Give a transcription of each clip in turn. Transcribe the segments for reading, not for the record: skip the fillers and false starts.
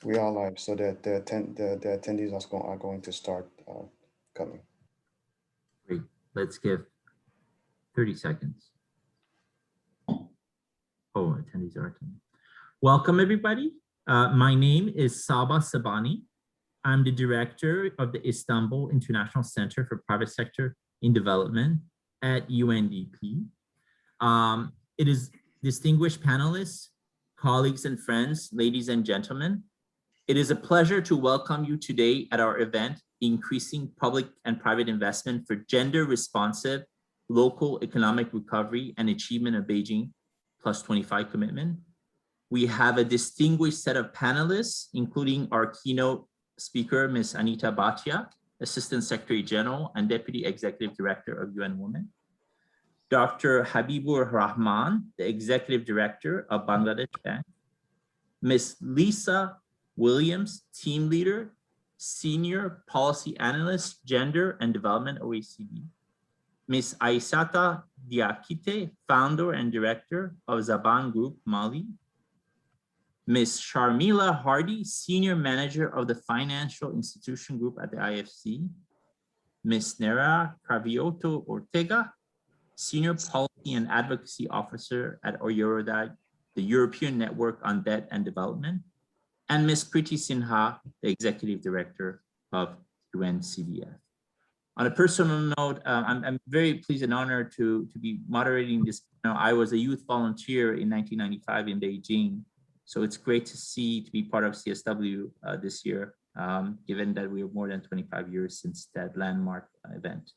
We are live, so the attendees are going to start coming. Great. Let's give 30 seconds. Oh, attendees are attending. Welcome, everybody. My name is Saba Sabani. I'm the director of the Istanbul International Center for Private Sector in Development at UNDP. It is distinguished panelists, colleagues and friends, ladies and gentlemen. It is a pleasure to welcome you today at our event, Increasing Public and Private Investment for Gender Responsive Local Economic Recovery and Achievement of Beijing Plus 25 Commitment. We have a distinguished set of panelists, including our keynote speaker, Ms. Anita Bhatia, Assistant Secretary General and Deputy Executive Director of UN Women. Dr. Habibur Rahman, the Executive Director of Bangladesh Bank. Ms. Lisa Williams, Team Leader, Senior Policy Analyst, Gender and Development, OECD. Ms. Aissata Diakite, Founder and Director of Zaban Group, Mali. Ms. Sharmila Hardy, Senior Manager of the Financial Institution Group at the IFC. Ms. Nera Cravioto Ortega, Senior Policy and Advocacy Officer at Eurodad, the European Network on Debt and Development. And Ms. Preeti Sinha, the Executive Director of UNCDF. On a personal note, I'm very pleased and honored to be moderating this. I was a youth volunteer in 1995 in Beijing. So it's great to be part of CSW this year, given that we have more than 25 years since that landmark event.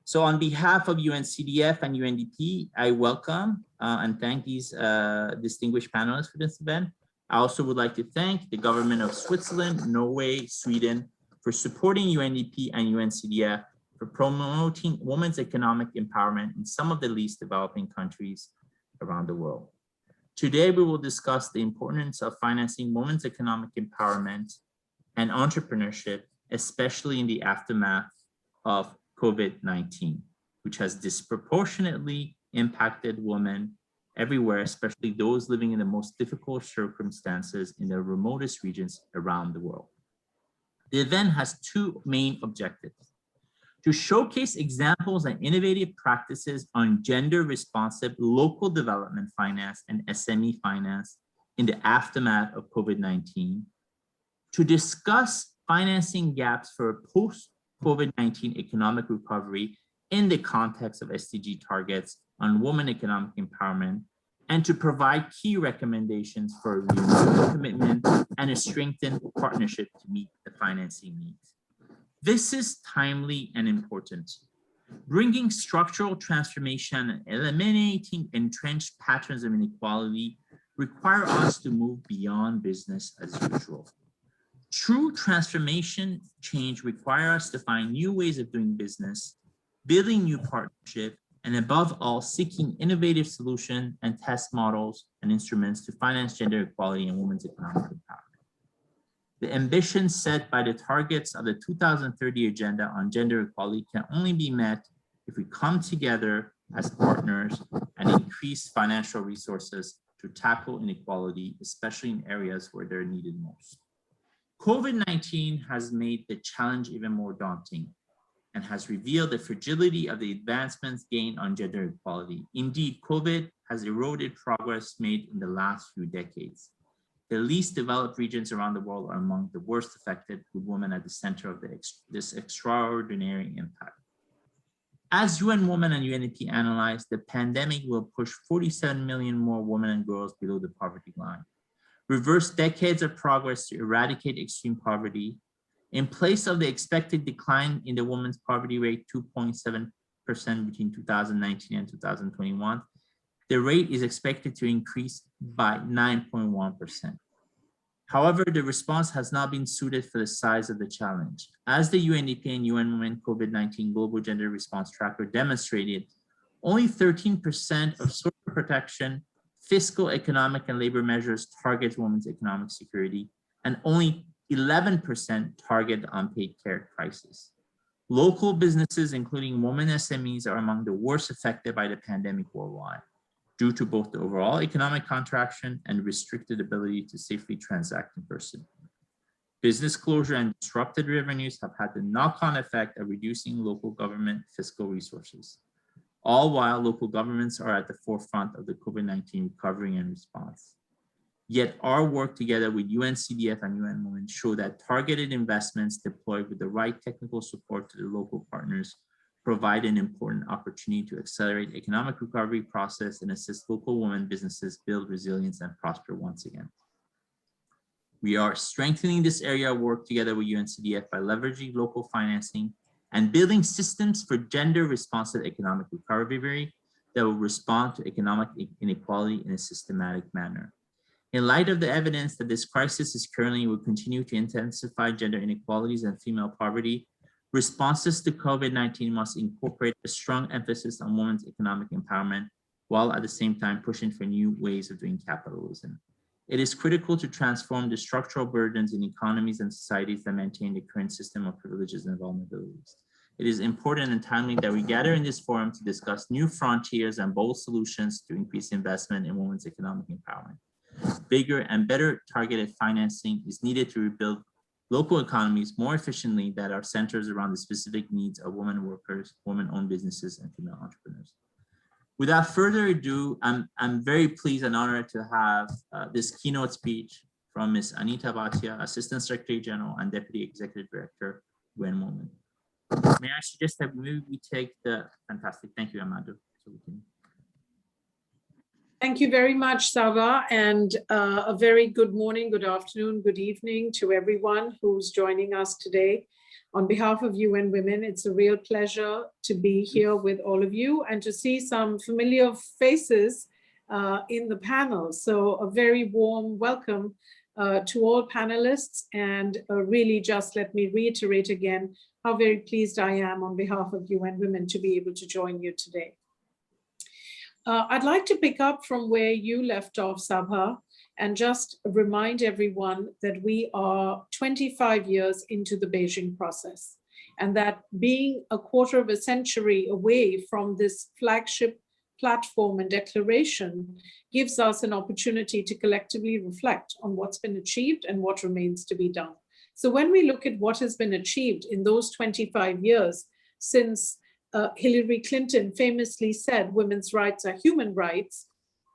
So on behalf of UNCDF and UNDP, I welcome and thank these distinguished panelists for this event. I also would like to thank the government of Switzerland, Norway, Sweden for supporting UNDP and UNCDF for promoting women's economic empowerment in some of the least developing countries around the world. Today, we will discuss the importance of financing women's economic empowerment and entrepreneurship, especially in the aftermath of COVID-19, which has disproportionately impacted women everywhere, especially those living in the most difficult circumstances in the remotest regions around the world. The event has two main objectives: to showcase examples and innovative practices on gender-responsive local development finance and SME finance in the aftermath of COVID-19, to discuss financing gaps for post-COVID-19 economic recovery in the context of SDG targets on women economic empowerment, and to provide key recommendations for a renewed commitment and a strengthened partnership to meet the financing needs. This is timely and important. Bringing structural transformation and eliminating entrenched patterns of inequality require us to move beyond business as usual. True transformation change requires us to find new ways of doing business, building new partnerships, and above all, seeking innovative solutions and test models and instruments to finance gender equality and women's economic empowerment. The ambitions set by the targets of the 2030 Agenda on Gender Equality can only be met if we come together as partners and increase financial resources to tackle inequality, especially in areas where they're needed most. COVID-19 has made the challenge even more daunting and has revealed the fragility of the advancements gained on gender equality. Indeed, COVID has eroded progress made in the last few decades. The least developed regions around the world are among the worst affected, with women at the center of this extraordinary impact. As UN Women and UNDP analyze, the pandemic will push 47 million more women and girls below the poverty line, reverse decades of progress to eradicate extreme poverty. In place of the expected decline in the women's poverty rate, 2.7% between 2019 and 2021, the rate is expected to increase by 9.1%. However, the response has not been suited for the size of the challenge. As the UNDP and UN Women COVID-19 Global Gender Response Tracker demonstrated, only 13% of social protection, fiscal, economic, and labor measures target women's economic security, and only 11% target unpaid care crisis. Local businesses, including women SMEs, are among the worst affected by the pandemic worldwide, due to both the overall economic contraction and restricted ability to safely transact in person. Business closure and disrupted revenues have had the knock-on effect of reducing local government fiscal resources, all while local governments are at the forefront of the COVID-19 recovery and response. Yet our work together with UNCDF and UN Women show that targeted investments deployed with the right technical support to the local partners provide an important opportunity to accelerate economic recovery process and assist local women businesses build resilience and prosper once again. We are strengthening this area of work together with UNCDF by leveraging local financing and building systems for gender responsive economic recovery that will respond to economic inequality in a systematic manner. In light of the evidence that this crisis is currently will continue to intensify gender inequalities and female poverty, responses to COVID-19 must incorporate a strong emphasis on women's economic empowerment, while at the same time pushing for new ways of doing capitalism. It is critical to transform the structural burdens in economies and societies that maintain the current system of privileges and vulnerabilities. It is important and timely that we gather in this forum to discuss new frontiers and bold solutions to increase investment in women's economic empowerment. Bigger and better targeted financing is needed to rebuild local economies more efficiently that are centered around the specific needs of women workers, women-owned businesses, and female entrepreneurs. Without further ado, I'm very pleased and honored to have this keynote speech from Ms. Anita Bhatia, Assistant Secretary General and Deputy Executive Director, UN Women. May I suggest that maybe we take the, fantastic, thank you, Amado. So we can... Thank you very much, Sava, and a very good morning, good afternoon, good evening to everyone who's joining us today. On behalf of UN Women, it's a real pleasure to be here with all of you and to see some familiar faces in the panel. So a very warm welcome to all panelists, and really just let me reiterate again how very pleased I am on behalf of UN Women to be able to join you today. I'd like to pick up from where you left off, Sabha, and just remind everyone that we are 25 years into the Beijing process, and that being a quarter of a century away from this flagship platform and declaration gives us an opportunity to collectively reflect on what's been achieved and what remains to be done. So when we look at what has been achieved in those 25 years since Hillary Clinton famously said women's rights are human rights,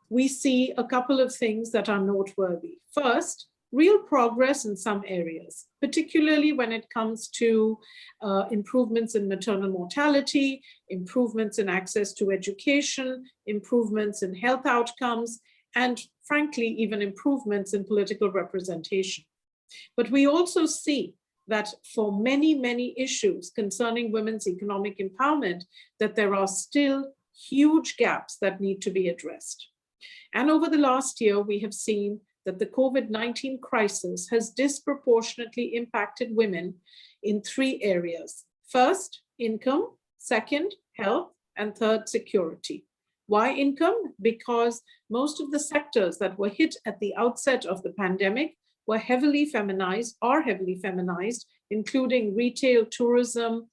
we see a couple of things that are noteworthy. First, real progress in some areas, particularly when it comes to improvements in maternal mortality, improvements in access to education, improvements in health outcomes, and frankly, even improvements in political representation. But we also see that for many, many issues concerning women's economic empowerment, that there are still huge gaps that need to be addressed. And over the last year, we have seen that the COVID-19 crisis has disproportionately impacted women in 3 areas. First, income. Second, health. And third, security. Why income? Because most of the sectors that were hit at the outset of the pandemic were heavily feminized, are heavily feminized, including retail, tourism,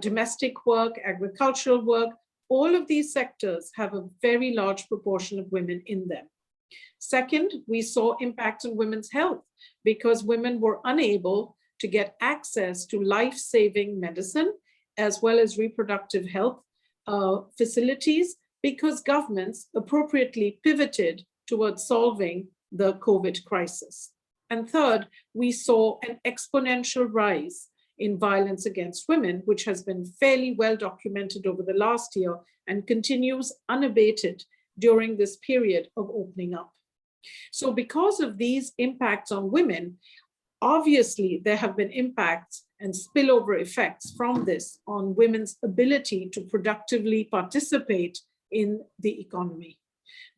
domestic work, agricultural work. All of these sectors have a very large proportion of women in them. Second, we saw impact on women's health because women were unable to get access to life-saving medicine as well as reproductive health facilities because governments appropriately pivoted towards solving the COVID crisis. And third, we saw an exponential rise in violence against women, which has been fairly well documented over the last year and continues unabated during this period of opening up. So because of these impacts on women, obviously there have been impacts and spillover effects from this on women's ability to productively participate in the economy.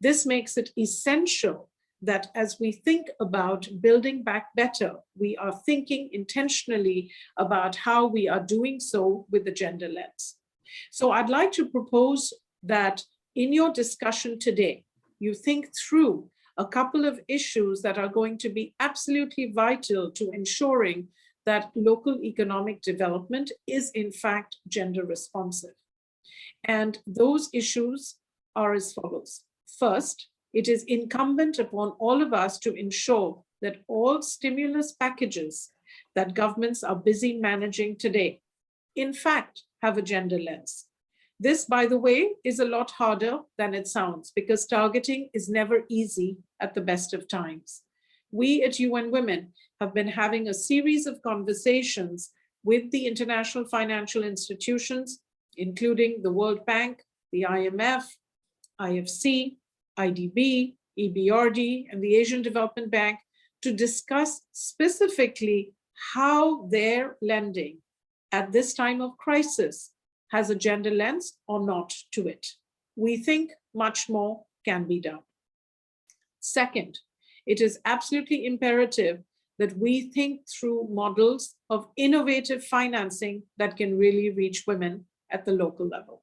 This makes it essential that as we think about building back better, we are thinking intentionally about how we are doing so with the gender lens. So I'd like to propose that in your discussion today, you think through a couple of issues that are going to be absolutely vital to ensuring that local economic development is in fact gender responsive. And those issues are as follows. First, it is incumbent upon all of us to ensure that all stimulus packages that governments are busy managing today, in fact, have a gender lens. This, by the way, is a lot harder than it sounds because targeting is never easy at the best of times. We at UN Women have been having a series of conversations with the international financial institutions, including the World Bank, the IMF, IFC, IDB, EBRD, and the Asian Development Bank to discuss specifically how their lending at this time of crisis has a gender lens or not to it. We think much more can be done. Second, it is absolutely imperative that we think through models of innovative financing that can really reach women at the local level.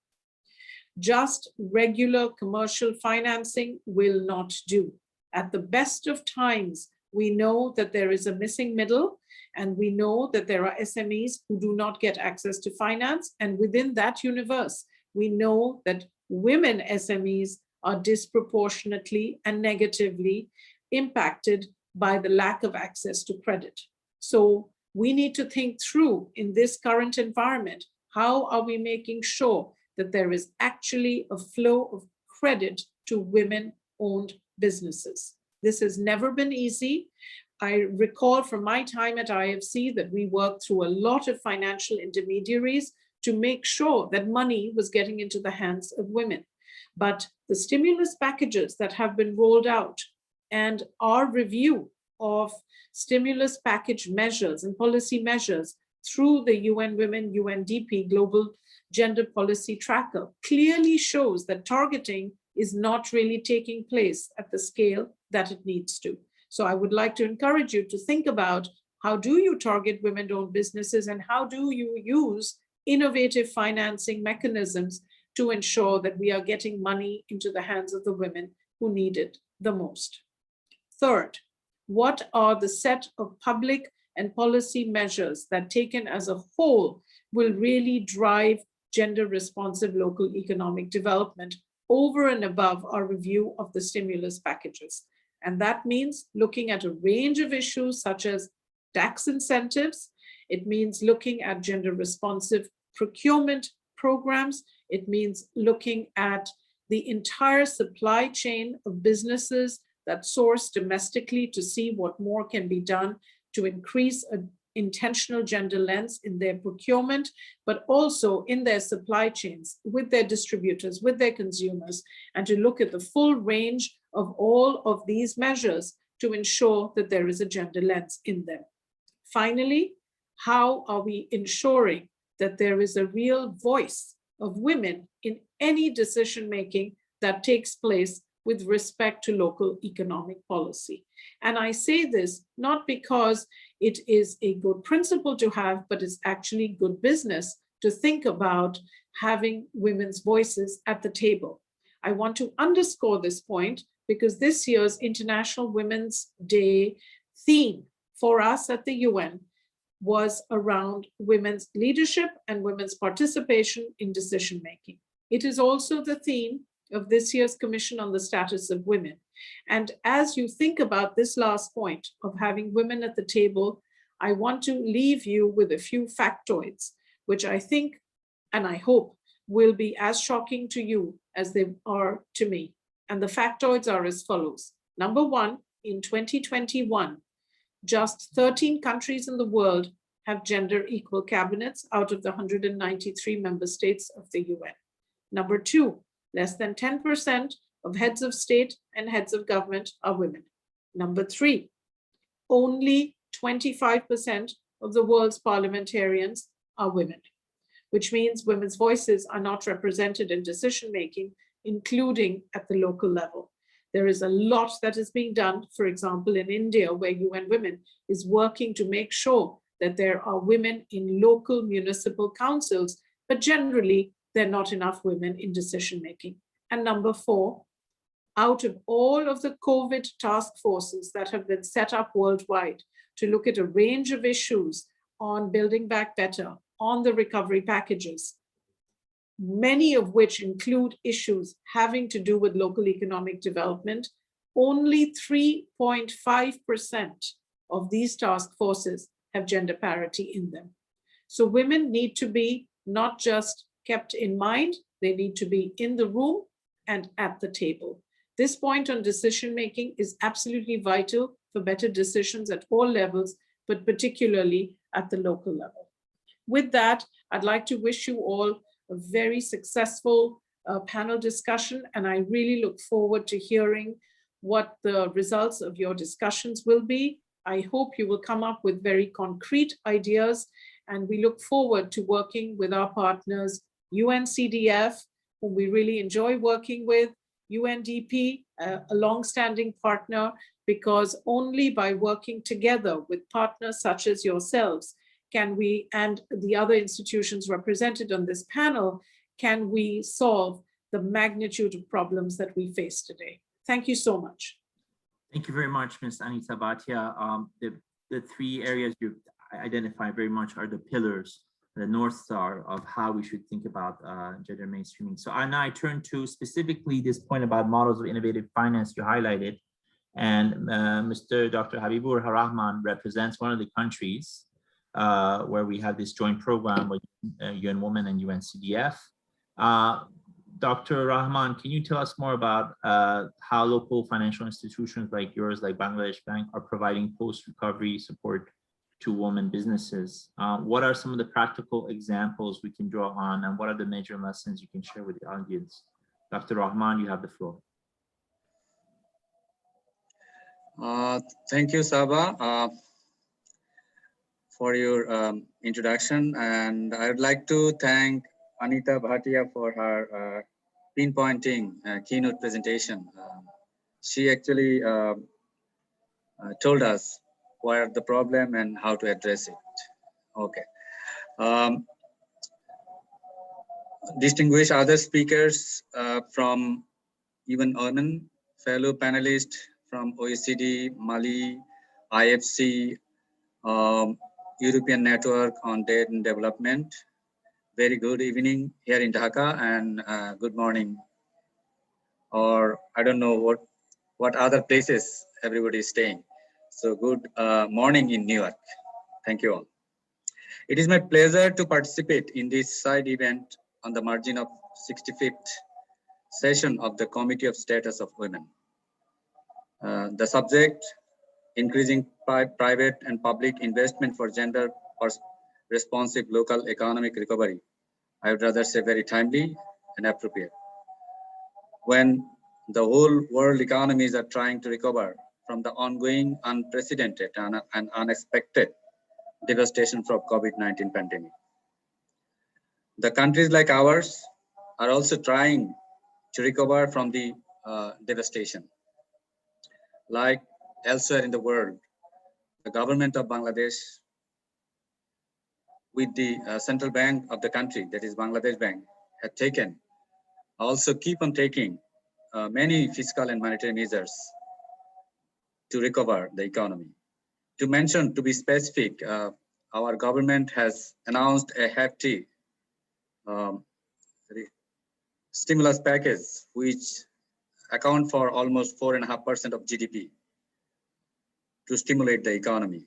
Just regular commercial financing will not do. At the best of times, we know that there is a missing middle, and we know that there are SMEs who do not get access to finance. And within that universe, we know that women SMEs are disproportionately and negatively impacted by the lack of access to credit. So we need to think through in this current environment, how are we making sure that there is actually a flow of credit to women-owned businesses? This has never been easy. I recall from my time at IFC that we worked through a lot of financial intermediaries to make sure that money was getting into the hands of women. But the stimulus packages that have been rolled out and our review of stimulus package measures and policy measures through the UN Women UNDP Global Gender Policy Tracker clearly shows that targeting is not really taking place at the scale that it needs to. So I would like to encourage you to think about how do you target women-owned businesses and how do you use innovative financing mechanisms to ensure that we are getting money into the hands of the women who need it the most. Third, what are the set of public and policy measures that taken as a whole will really drive gender responsive local economic development over and above our review of the stimulus packages? And that means looking at a range of issues such as tax incentives. It means looking at gender responsive procurement programs. It means looking at the entire supply chain of businesses that source domestically to see what more can be done to increase an intentional gender lens in their procurement, but also in their supply chains with their distributors, with their consumers, and to look at the full range of all of these measures to ensure that there is a gender lens in them. Finally, how are we ensuring that there is a real voice of women in any decision-making that takes place with respect to local economic policy? And I say this not because it is a good principle to have, but it's actually good business to think about having women's voices at the table. I want to underscore this point because this year's International Women's Day theme for us at the UN was around women's leadership and women's participation in decision-making. It is also the theme of this year's Commission on the Status of Women. And as you think about this last point of having women at the table, I want to leave you with a few factoids, which I think and I hope will be as shocking to you as they are to me. And the factoids are as follows. Number one, in 2021, just 13 countries in the world have gender equal cabinets out of the 193 member states of the UN. Number two, less than 10% of heads of state and heads of government are women. Number three, only 25% of the world's parliamentarians are women, which means women's voices are not represented in decision-making, including at the local level. There is a lot that is being done, for example, in India, where UN Women is working to make sure that there are women in local municipal councils, but generally there are not enough women in decision-making. And number four, out of all of the COVID task forces that have been set up worldwide to look at a range of issues on building back better, on the recovery packages, many of which include issues having to do with local economic development, only 3.5% of these task forces have gender parity in them. So women need to be not just kept in mind, they need to be in the room and at the table. This point on decision making is absolutely vital for better decisions at all levels, but particularly at the local level. With that, I'd like to wish you all a very successful panel discussion, and I really look forward to hearing what the results of your discussions will be. I hope you will come up with very concrete ideas, and we look forward to working with our partners, UNCDF, whom we really enjoy working with, UNDP, a long-standing partner, because only by working together with partners such as yourselves can we, and the other institutions represented on this panel, can we solve the magnitude of problems that we face today. Thank you so much. Thank you very much, Ms. Anita Bhatia. The three areas you identify very much are the pillars, the North Star of how we should think about gender mainstreaming. So now I turn to specifically this point about models of innovative finance you highlighted. And Mr. Dr. Habibur Rahman represents one of the countries where we have this joint program with UN Women and UNCDF. Dr. Rahman, can you tell us more about how local financial institutions like yours, like Bangladesh Bank, are providing post-recovery support to women businesses? What are some of the practical examples we can draw on, and what are the major lessons you can share with the audience? Dr. Rahman, you have the floor. Thank you, Saba, for your introduction. And I would like to thank Anita Bhatia for her pinpointing keynote presentation. She actually told us what are the problem and how to address it. Okay. Distinguished other speakers from even women, fellow panelists from OECD, Mali, IFC, European Network on Trade and Development. Very good evening here in Dhaka, and good morning, or I don't know what other places everybody is staying. So good morning in New York. Thank you all. It is my pleasure to participate in this side event on the margin of 65th session of the Committee of Status of Women. The subject, increasing private and public investment for gender responsive local economic recovery. I would rather say very timely and appropriate. When the whole world economies are trying to recover from the ongoing unprecedented and unexpected devastation from COVID-19 pandemic. The countries like ours are also trying to recover from the devastation. Like elsewhere in the world, the government of Bangladesh with the central bank of the country, that is Bangladesh Bank, had taken, also keep on taking many fiscal and monetary measures to recover the economy. To mention, to be specific, our government has announced a hefty stimulus package, which account for almost 4.5% of GDP to stimulate the economy.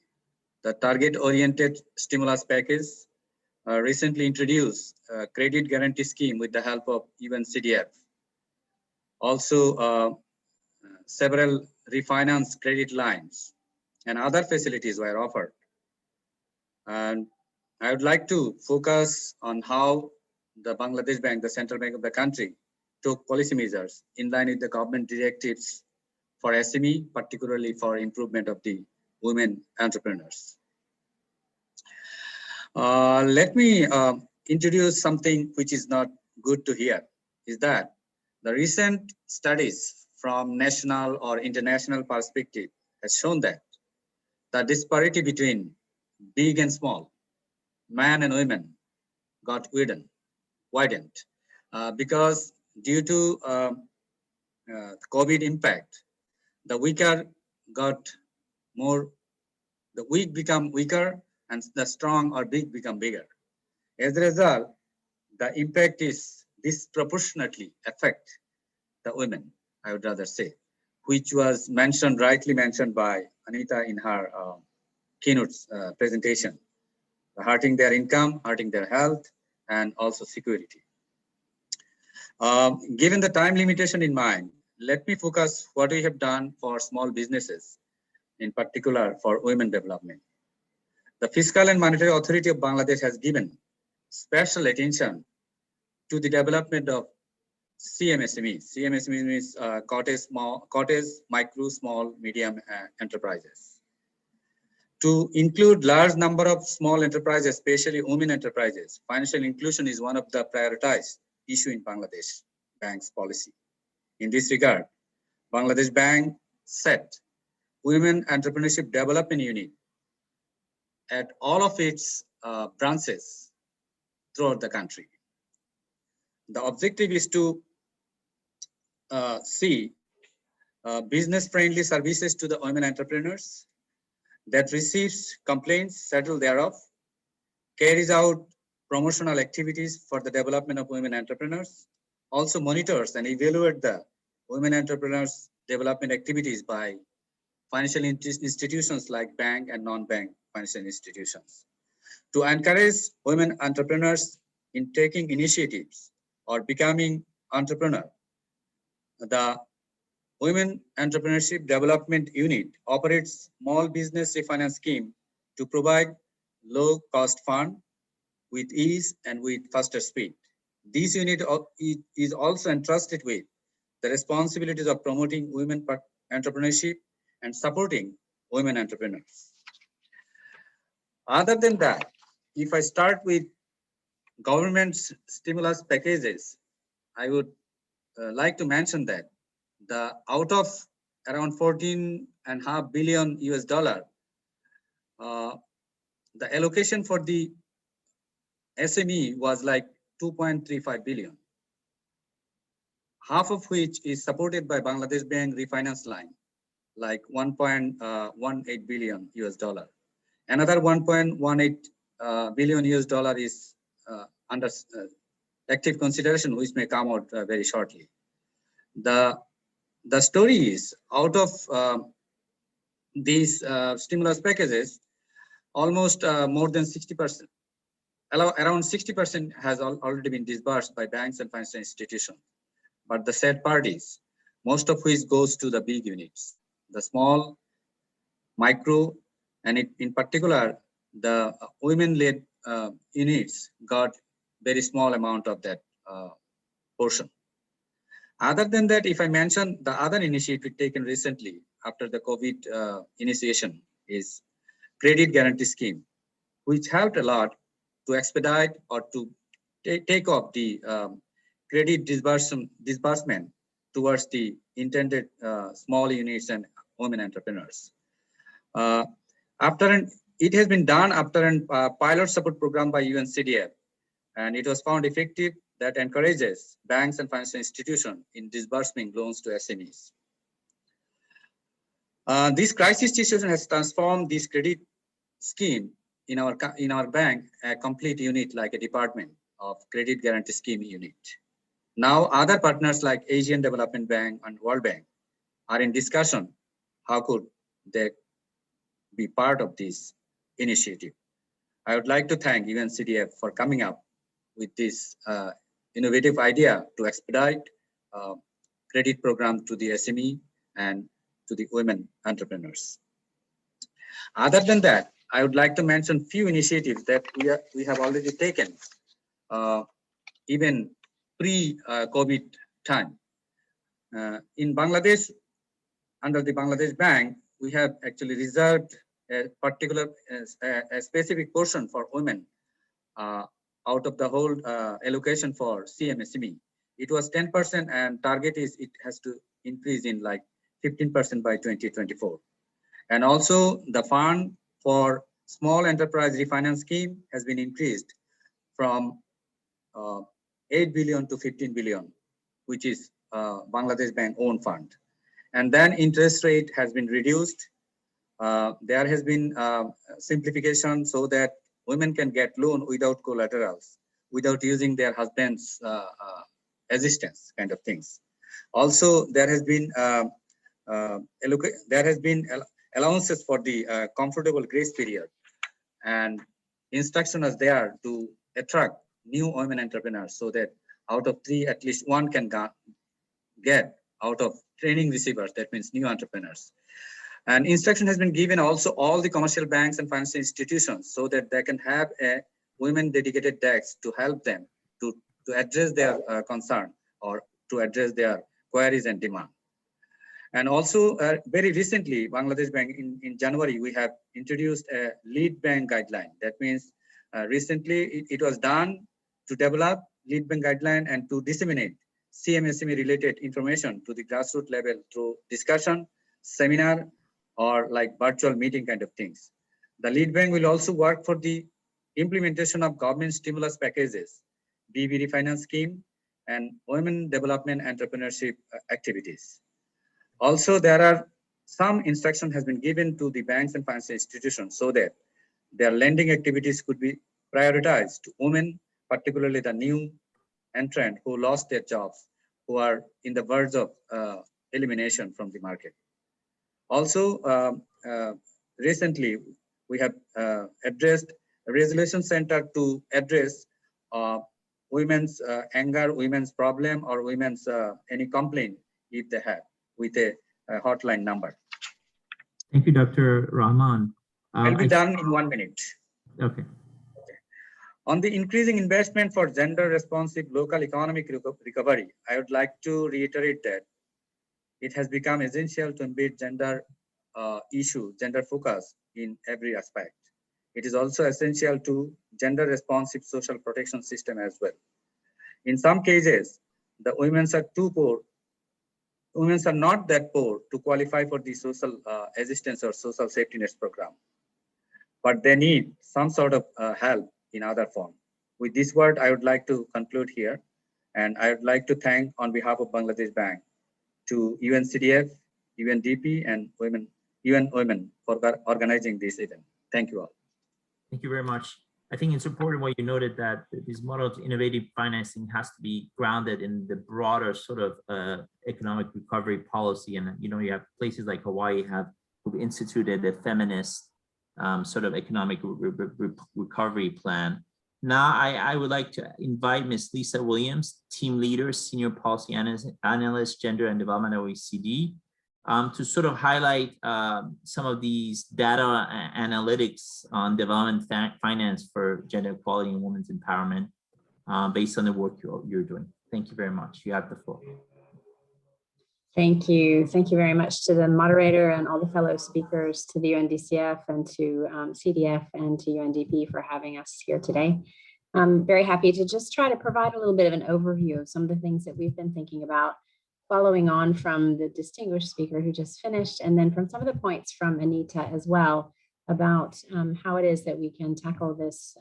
The target-oriented stimulus package recently introduced a credit guarantee scheme with the help of UNCDF. Also, several refinance credit lines and other facilities were offered. And I would like to focus on how the Bangladesh Bank, the central bank of the country, took policy measures in line with the government directives for SME, particularly for improvement of the women entrepreneurs. Let me introduce something which is not good to hear, is that the recent studies from national or international perspective has shown that the disparity between big and small, men and women, got widened because due to COVID impact, the weaker got more, the weak become weaker and the strong or big become bigger. As a result, the impact is disproportionately affect the women, I would rather say, which was mentioned, rightly mentioned by Anita in her keynote presentation, hurting their income, hurting their health, and also security. Given the time limitation in mind, let me focus what we have done for small businesses, in particular for women development. The Fiscal and Monetary Authority of Bangladesh has given special attention to the development of CMSME. CMSME means cottage, micro, small, medium enterprises. To include large number of small enterprises, especially women enterprises, financial inclusion is one of the prioritized issue in Bangladesh Bank's policy. In this regard, Bangladesh Bank set Women Entrepreneurship Development Unit at all of its branches throughout the country. The objective is to see business-friendly services to the women entrepreneurs, that receives complaints, settle thereof, carries out promotional activities for the development of women entrepreneurs, also monitors and evaluate the women entrepreneurs development activities by financial institutions like bank and non-bank financial institutions. To encourage women entrepreneurs in taking initiatives or becoming entrepreneur, the Women Entrepreneurship Development Unit operates small business refinance scheme to provide low-cost fund with ease and with faster speed. This unit is also entrusted with the responsibilities of promoting women entrepreneurship and supporting women entrepreneurs. Other than that, if I start with government's stimulus packages, I would like to mention that out of around 14.5 billion US dollar, the allocation for the SME was like 2.35 billion, half of which is supported by Bangladesh Bank refinance line, like 1.18 billion US dollar. Another 1.18 billion US dollar is under active consideration, which may come out very shortly. The story is, out of these stimulus packages, almost more than 60%, around 60% has already been disbursed by banks and financial institutions. But the sad part is, most of which goes to the big units, the small, micro, and in particular, the women-led units got very small amount of that portion. Other than that, if I mention the other initiative taken recently after the COVID initiation is Credit Guarantee Scheme, which helped a lot to expedite or to take off the credit disbursement towards the intended small units and women entrepreneurs. It has been done after a pilot support program by UNCDF, and it was found effective that encourages banks and financial institutions in disbursing loans to SMEs. This crisis situation has transformed this credit scheme in our bank a complete unit, like a department of Credit Guarantee Scheme unit. Now, other partners like Asian Development Bank and World Bank are in discussion how could they be part of this initiative. I would like to thank UNCDF for coming up with this innovative idea to expedite credit program to the SME and to the women entrepreneurs. Other than that, I would like to mention few initiatives that we have already taken even pre-COVID time. In Bangladesh, under the Bangladesh Bank, we have actually reserved a particular, a specific portion for women out of the whole allocation for CMSME. It was 10%, and target is it has to increase in like 15% by 2024. And also the fund for small enterprise refinance scheme has been increased from 8 billion to 15 billion, which is Bangladesh Bank own fund. And then interest rate has been reduced. There has been simplification so that women can get loan without collaterals, without using their husband's assistance, kind of things. Also, there has been allowances for the comfortable grace period, and instruction is there to attract new women entrepreneurs so that out of 3, at least 1 can get out of training receivers. That means new entrepreneurs. And instruction has been given also all the commercial banks and financial institutions so that they can have a women dedicated desk to help them to address their concern or to address their queries and demand. And also very recently, Bangladesh Bank in January, we have introduced a lead bank guideline. That means recently it was done to develop lead bank guideline and to disseminate CMSME related information to the grassroots level through discussion, seminar, or like virtual meeting kind of things. The lead bank will also work for the implementation of government stimulus packages, BB refinance scheme, and women development entrepreneurship activities. Also, there are some instruction has been given to the banks and financial institutions so that their lending activities could be prioritized to women, particularly the new entrant who lost their jobs, who are in the verge of elimination from the market. Also, recently, we have addressed a resolution center to address women's anger, women's problem, or women's any complaint if they have with a hotline number. Thank you, Dr. Rahman. I'll be done in 1 minute. Okay. On the increasing investment for gender responsive local economic recovery, I would like to reiterate that it has become essential to embed gender gender focus in every aspect. It is also essential to gender responsive social protection system as well. In some cases, the women are too poor. Women are not that poor to qualify for the social assistance or social safety nets program, but they need some sort of help in other form. With this word, I would like to conclude here, and I would like to thank on behalf of Bangladesh Bank to UNCDF, UNDP, and UN Women for organizing this event. Thank you all. Thank you very much. I think it's important what you noted that this model of innovative financing has to be grounded in the broader sort of economic recovery policy. And, you know, you have places like Hawaii who've instituted a feminist sort of economic recovery plan. Now, I would like to invite Ms. Lisa Williams, team leader, senior policy analyst, gender and development at OECD, to sort of highlight some of these data analytics on development finance for gender equality and women's empowerment based on the work you're doing. Thank you very much. You have the floor. Thank you. Thank you very much to the moderator and all the fellow speakers, to the UNDCF and to CDF and to UNDP for having us here today. I'm very happy to just try to provide a little bit of an overview of some of the things that we've been thinking about, following on from the distinguished speaker who just finished, and then from some of the points from Anita as well about how it is that we can tackle this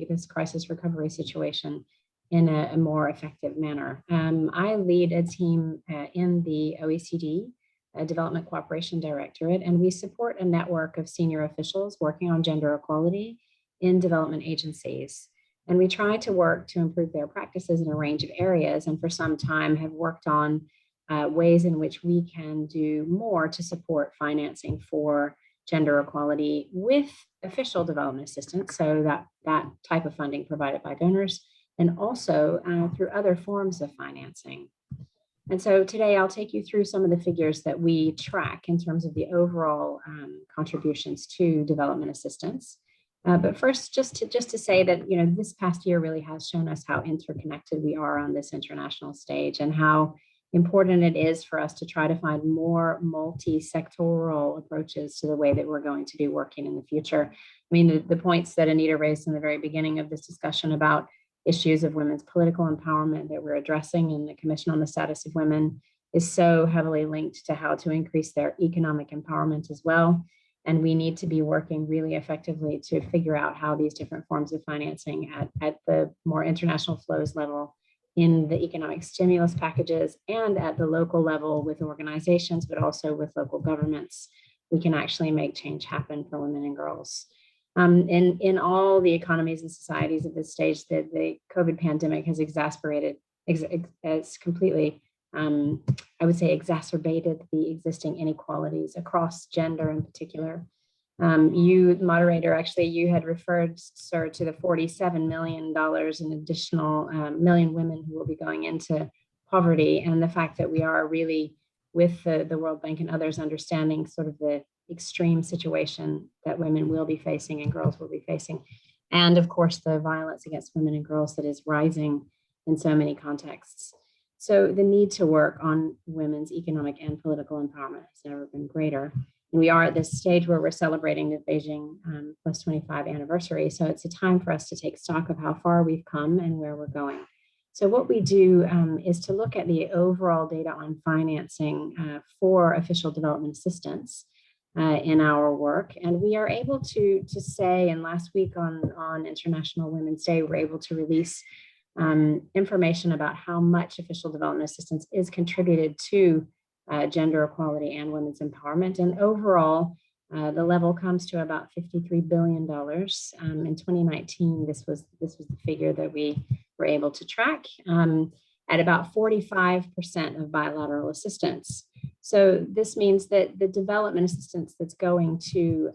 this crisis recovery situation in a more effective manner. I lead a team in the OECD Development Cooperation Directorate, and we support a network of senior officials working on gender equality in development agencies. And we try to work to improve their practices in a range of areas, and for some time have worked on ways in which we can do more to support financing for gender equality with official development assistance, so that type of funding provided by donors, and also through other forms of financing. And so today I'll take you through some of the figures that we track in terms of the overall contributions to development assistance. But first, just to say that, you know, this past year really has shown us how interconnected we are on this international stage, and how important it is for us to try to find more multi-sectoral approaches to the way that we're going to be working in the future. I mean, the points that Anita raised in the very beginning of this discussion about issues of women's political empowerment that we're addressing in the Commission on the Status of Women is so heavily linked to how to increase their economic empowerment as well. And we need to be working really effectively to figure out how these different forms of financing at the more international flows level, in the economic stimulus packages, and at the local level with organizations, but also with local governments, we can actually make change happen for women and girls. In all the economies and societies at this stage, the COVID pandemic has exacerbated, has completely I would say, exacerbated the existing inequalities across gender in particular. You, moderator, actually, you had referred, sir, to the $47 million in additional million women who will be going into poverty, and the fact that we are really, with the World Bank and others, understanding sort of the extreme situation that women will be facing and girls will be facing. And of course, the violence against women and girls that is rising in so many contexts. So the need to work on women's economic and political empowerment has never been greater. And we are at this stage where we're celebrating the Beijing plus 25 anniversary. So it's a time for us to take stock of how far we've come and where we're going. So what we do is to look at the overall data on financing for official development assistance in our work. And we are able to say, and last week on International Women's Day, we're able to release information about how much official development assistance is contributed to gender equality and women's empowerment. And overall, the level comes to about $53 billion. In 2019, this was the figure that we were able to track at about 45% of bilateral assistance. So this means that the development assistance that's going to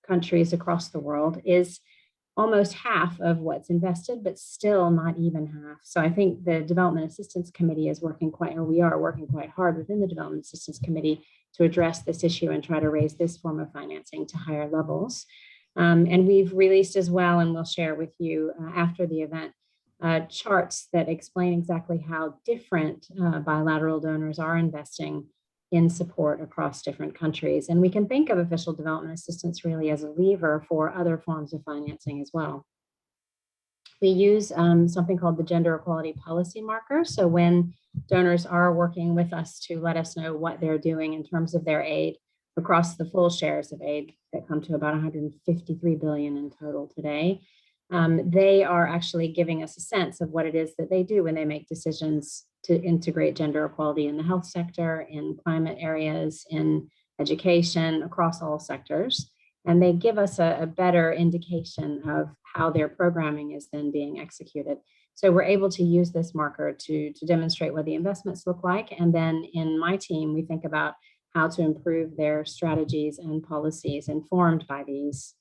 countries across the world is almost half of what's invested, but still not even half. So I think the Development Assistance Committee is we are working quite hard within the Development Assistance Committee to address this issue and try to raise this form of financing to higher levels. And we've released as well, and we'll share with you after the event, charts that explain exactly how different bilateral donors are investing in support across different countries. And we can think of official development assistance really as a lever for other forms of financing as well. We use something called the Gender Equality Policy Marker. So when donors are working with us to let us know what they're doing in terms of their aid across the full shares of aid that come to about 153 billion in total today, they are actually giving us a sense of what it is that they do when they make decisions to integrate gender equality in the health sector, in climate areas, in education, across all sectors. And they give us a better indication of how their programming is then being executed. So we're able to use this marker to demonstrate what the investments look like. And then in my team, we think about how to improve their strategies and policies informed by these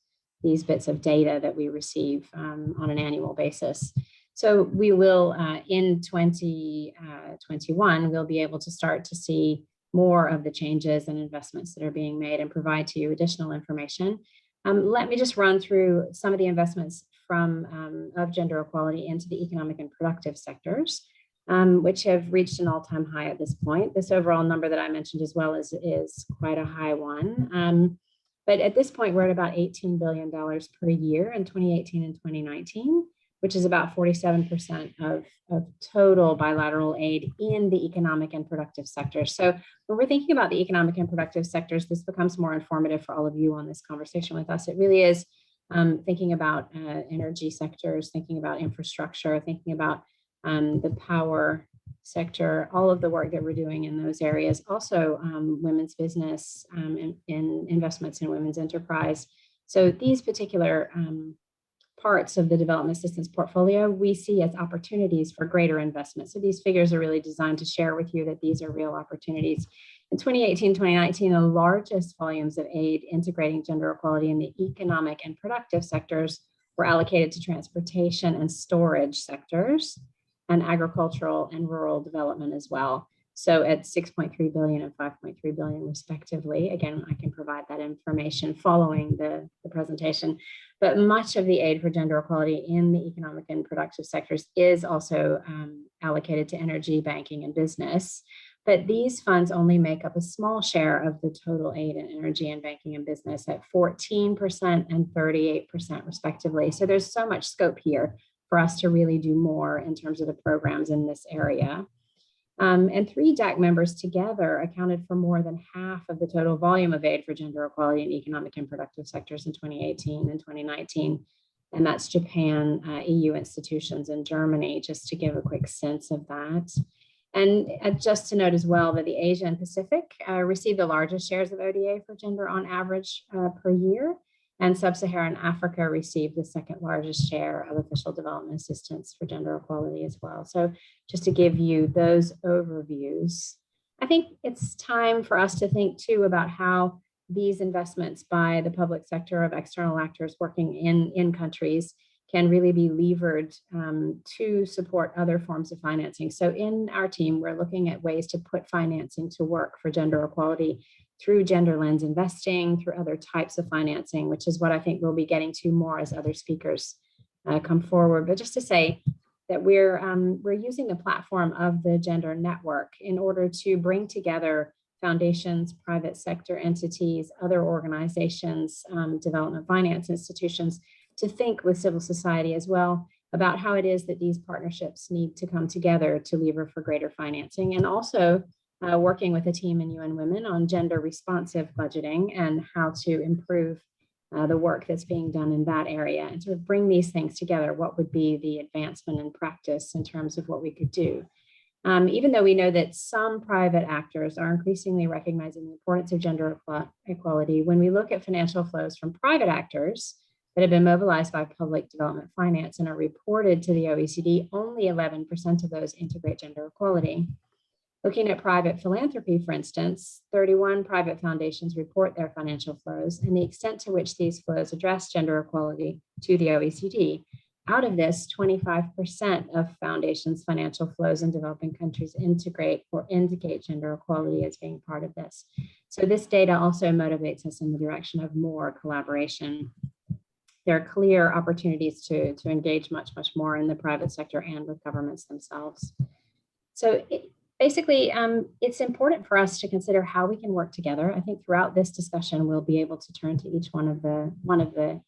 bits of data that we receive on an annual basis. So we will, in 2021, we'll be able to start to see more of the changes and investments that are being made and provide to you additional information. Let me just run through some of the investments of gender equality into the economic and productive sectors, which have reached an all-time high at this point. This overall number that I mentioned as well is quite a high one. But at this point, we're at about $18 billion per year in 2018 and 2019, which is about 47% of total bilateral aid in the economic and productive sectors. So when we're thinking about the economic and productive sectors, this becomes more informative for all of you on this conversation with us. It really is thinking about energy sectors, thinking about infrastructure, thinking about the power sector, all of the work that we're doing in those areas. Also, women's business and investments in women's enterprise. So these particular parts of the development assistance portfolio, we see as opportunities for greater investment. So these figures are really designed to share with you that these are real opportunities. In 2018, 2019, the largest volumes of aid integrating gender equality in the economic and productive sectors were allocated to transportation and storage sectors, and agricultural and rural development as well. So at 6.3 billion and 5.3 billion respectively. Again, I can provide that information following the presentation. But much of the aid for gender equality in the economic and productive sectors is also allocated to energy, banking, and business. But these funds only make up a small share of the total aid in energy and banking and business at 14% and 38% respectively. So there's so much scope here for us to really do more in terms of the programs in this area. And 3 DAC members together accounted for more than half of the total volume of aid for gender equality in economic and productive sectors in 2018 and 2019. And that's Japan, EU institutions, and Germany, just to give a quick sense of that. And just to note as well that the Asia and Pacific received the largest shares of ODA for gender on average per year. And Sub-Saharan Africa received the second largest share of official development assistance for gender equality as well. So just to give you those overviews, I think it's time for us to think too about how these investments by the public sector of external actors working in countries can really be levered to support other forms of financing. So in our team, we're looking at ways to put financing to work for gender equality through gender lens investing, through other types of financing, which is what I think we'll be getting to more as other speakers come forward. But just to say that we're using the platform of the Gender Network in order to bring together foundations, private sector entities, other organizations, development finance institutions, to think with civil society as well about how it is that these partnerships need to come together to lever for greater financing, and also working with a team in UN Women on gender responsive budgeting and how to improve the work that's being done in that area and sort of bring these things together. What would be the advancement in practice in terms of what we could do? Even though we know that some private actors are increasingly recognizing the importance of gender equality, when we look at financial flows from private actors that have been mobilized by public development finance and are reported to the OECD, only 11% of those integrate gender equality. Looking at private philanthropy, for instance, 31 private foundations report their financial flows and the extent to which these flows address gender equality to the OECD. Out of this, 25% of foundations' financial flows in developing countries integrate or indicate gender equality as being part of this. So this data also motivates us in the direction of more collaboration. There are clear opportunities to engage much more in the private sector and with governments themselves. So basically, it's important for us to consider how we can work together. I think throughout this discussion, we'll be able to turn to each one of the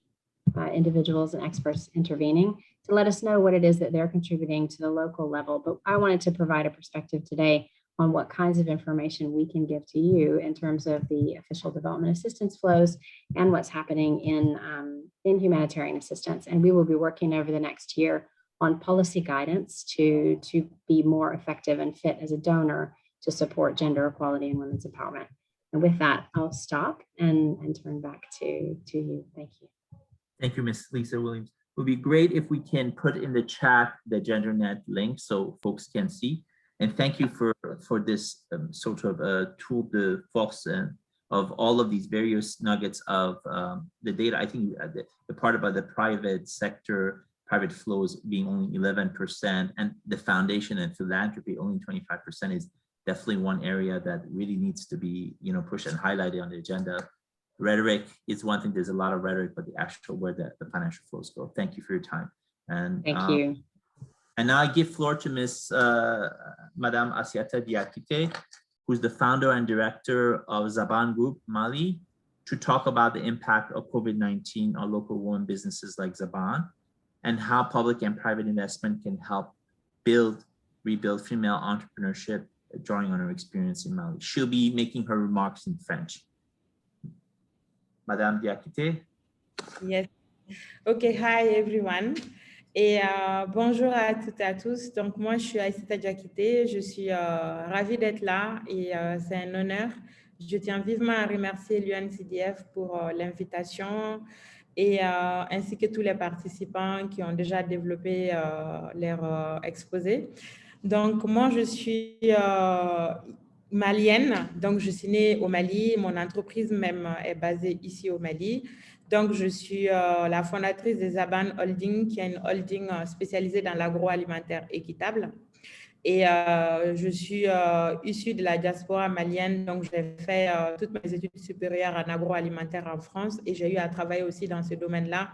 individuals and experts intervening to let us know what it is that they're contributing to the local level. But I wanted to provide a perspective today on what kinds of information we can give to you in terms of the official development assistance flows and what's happening in humanitarian assistance. And we will be working over the next year on policy guidance to be more effective and fit as a donor to support gender equality and women's empowerment. And with that, I'll stop and turn back to you. Thank you. Thank you, Ms. Lisa Williams. It would be great if we can put in the chat the GenderNet link so folks can see. And thank you for this sort of tool de force of all of these various nuggets of the data. I think the part about the private sector, private flows being only 11%, and the foundation and philanthropy only 25% is definitely one area that really needs to be, pushed and highlighted on the agenda. Rhetoric is one thing. There's a lot of rhetoric, but the actual where the financial flows go. Thank you for your time. And thank you. And now I give floor to Ms. Madame Assiata Diakité, who's the founder and director of Zaban Group Mali, to talk about the impact of COVID-19 on local women businesses like Zaban and how public and private investment can help rebuild female entrepreneurship, drawing on her experience in Mali. She'll be making her remarks in French. Madame Diakité. Yes. Okay, hi everyone. Et bonjour à toutes et à tous. Donc moi, je suis Aïssata Diakité. Je suis ravie d'être là et c'est un honneur. Je tiens vivement à remercier l'UNCDF pour l'invitation et ainsi que tous les participants qui ont déjà développé leur exposé. Donc moi, je suis malienne, donc je suis née au Mali, mon entreprise même est basée ici au Mali. Donc je suis la fondatrice des Zaban Holding, qui est une holding spécialisée dans l'agroalimentaire équitable. Et je suis issue de la diaspora malienne, donc j'ai fait toutes mes études supérieures en agroalimentaire en France et j'ai eu à travailler aussi dans ce domaine-là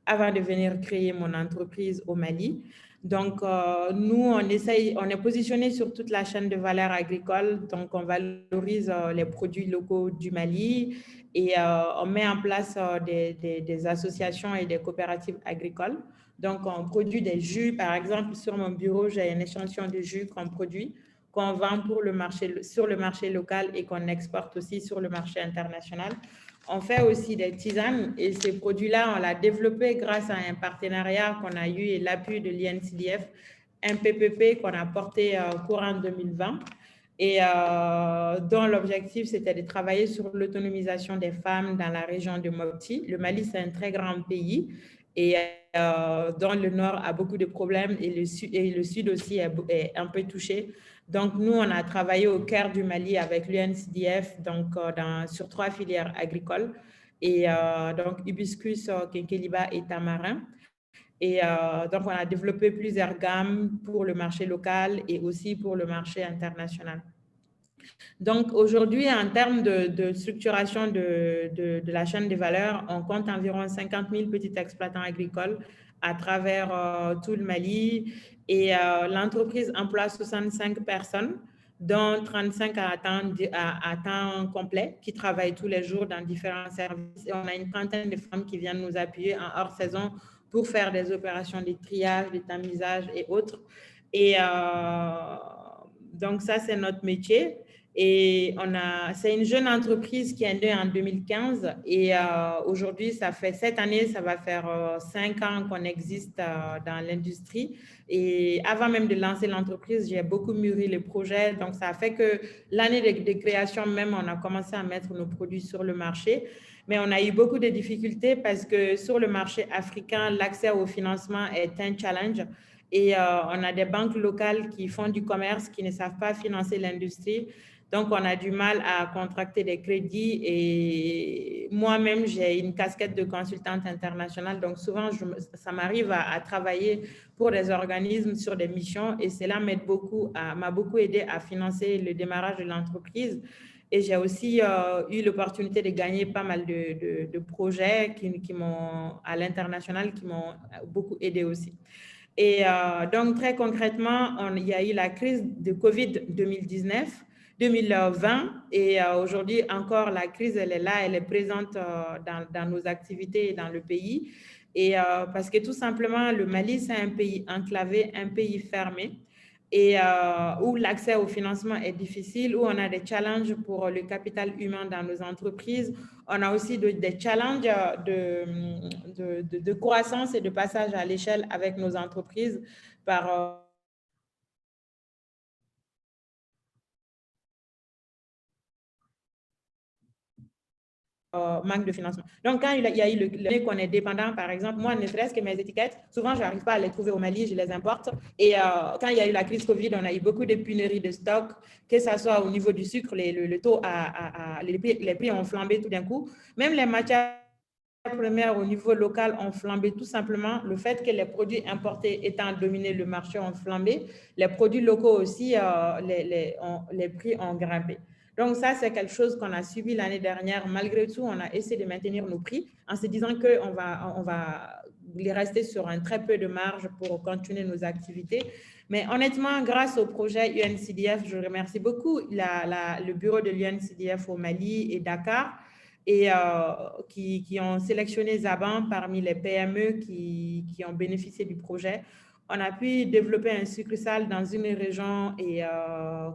avant de venir créer mon entreprise au Mali. Donc, nous, on est positionné sur toute la chaîne de valeur agricole. Donc, on valorise les produits locaux du Mali et on met en place des associations et des coopératives agricoles. Donc, on produit des jus. Par exemple, sur mon bureau, j'ai un échantillon de jus qu'on produit, qu'on vend sur le marché local et qu'on exporte aussi sur le marché international. On fait aussi des tisanes et ces produits-là, on l'a développé grâce à un partenariat qu'on a eu et l'appui de l'UNCDF, un PPP qu'on a porté courant 2020. et dont l'objectif, c'était de travailler sur l'autonomisation des femmes dans la région de Mopti. Le Mali, c'est un très grand pays et dont le nord a beaucoup de problèmes et le sud aussi est un peu touché. Donc, nous, on a travaillé au cœur du Mali avec l'UNCDF donc, sur 3 filières agricoles, et donc hibiscus, quinqueliba et tamarin. Et donc, on a développé plusieurs gammes pour le marché local et aussi pour le marché international. Donc, aujourd'hui, en termes de structuration de la chaîne de valeur, on compte environ 50 000 petits exploitants agricoles à travers tout le Mali. Et l'entreprise emploie 65 personnes, dont 35 à temps complet, qui travaillent tous les jours dans différents services. Et on a une trentaine de femmes qui viennent nous appuyer en hors saison pour faire des opérations de triage, de tamisage et autres. Et donc, ça, c'est notre métier. Et c'est une jeune entreprise qui est née en 2015 et aujourd'hui, cette année, ça va faire 5 ans qu'on existe dans l'industrie. Et avant même de lancer l'entreprise, j'ai beaucoup mûri le projet. Donc, ça a fait que l'année de création même, on a commencé à mettre nos produits sur le marché. Mais on a eu beaucoup de difficultés parce que sur le marché africain, l'accès au financement est un challenge. Et on a des banques locales qui font du commerce, qui ne savent pas financer l'industrie. Donc, on a du mal à contracter des crédits et moi-même, j'ai une casquette de consultante internationale. Donc, souvent, ça m'arrive à travailler pour des organismes sur des missions et cela m'a beaucoup aidé à financer le démarrage de l'entreprise. Et j'ai aussi eu l'opportunité de gagner pas mal de projets qui m'ont, à l'international, qui m'ont beaucoup aidé aussi. Et donc, très concrètement, il y a eu la crise de COVID 2020 et aujourd'hui encore la crise elle est là, elle est présente dans nos activités et dans le pays et parce que tout simplement le Mali c'est un pays enclavé, un pays fermé et où l'accès au financement est difficile, où on a des challenges pour le capital humain dans nos entreprises. On a aussi des challenges de croissance et de passage à l'échelle avec nos entreprises par manque de financement. Donc, quand il y a eu l'année qu'on est dépendant, par exemple, moi, ne serait-ce que mes étiquettes, souvent, je n'arrive pas à les trouver au Mali, je les importe. Et quand il y a eu la crise Covid, on a eu beaucoup de pénuries de stock, que ce soit au niveau du sucre, le taux, les prix ont flambé tout d'un coup. Même les matières premières au niveau local ont flambé tout simplement. Le fait que les produits importés étant dominé le marché ont flambé, les produits locaux aussi, les prix ont grimpé. Donc, ça, c'est quelque chose qu'on a subi l'année dernière. Malgré tout, on a essayé de maintenir nos prix en se disant qu'on va rester sur un très peu de marge pour continuer nos activités. Mais honnêtement, grâce au projet UNCDF, je remercie beaucoup le bureau de l'UNCDF au Mali et Dakar et qui ont sélectionné Zaban parmi les PME qui ont bénéficié du projet. On a pu développer un succursale dans une région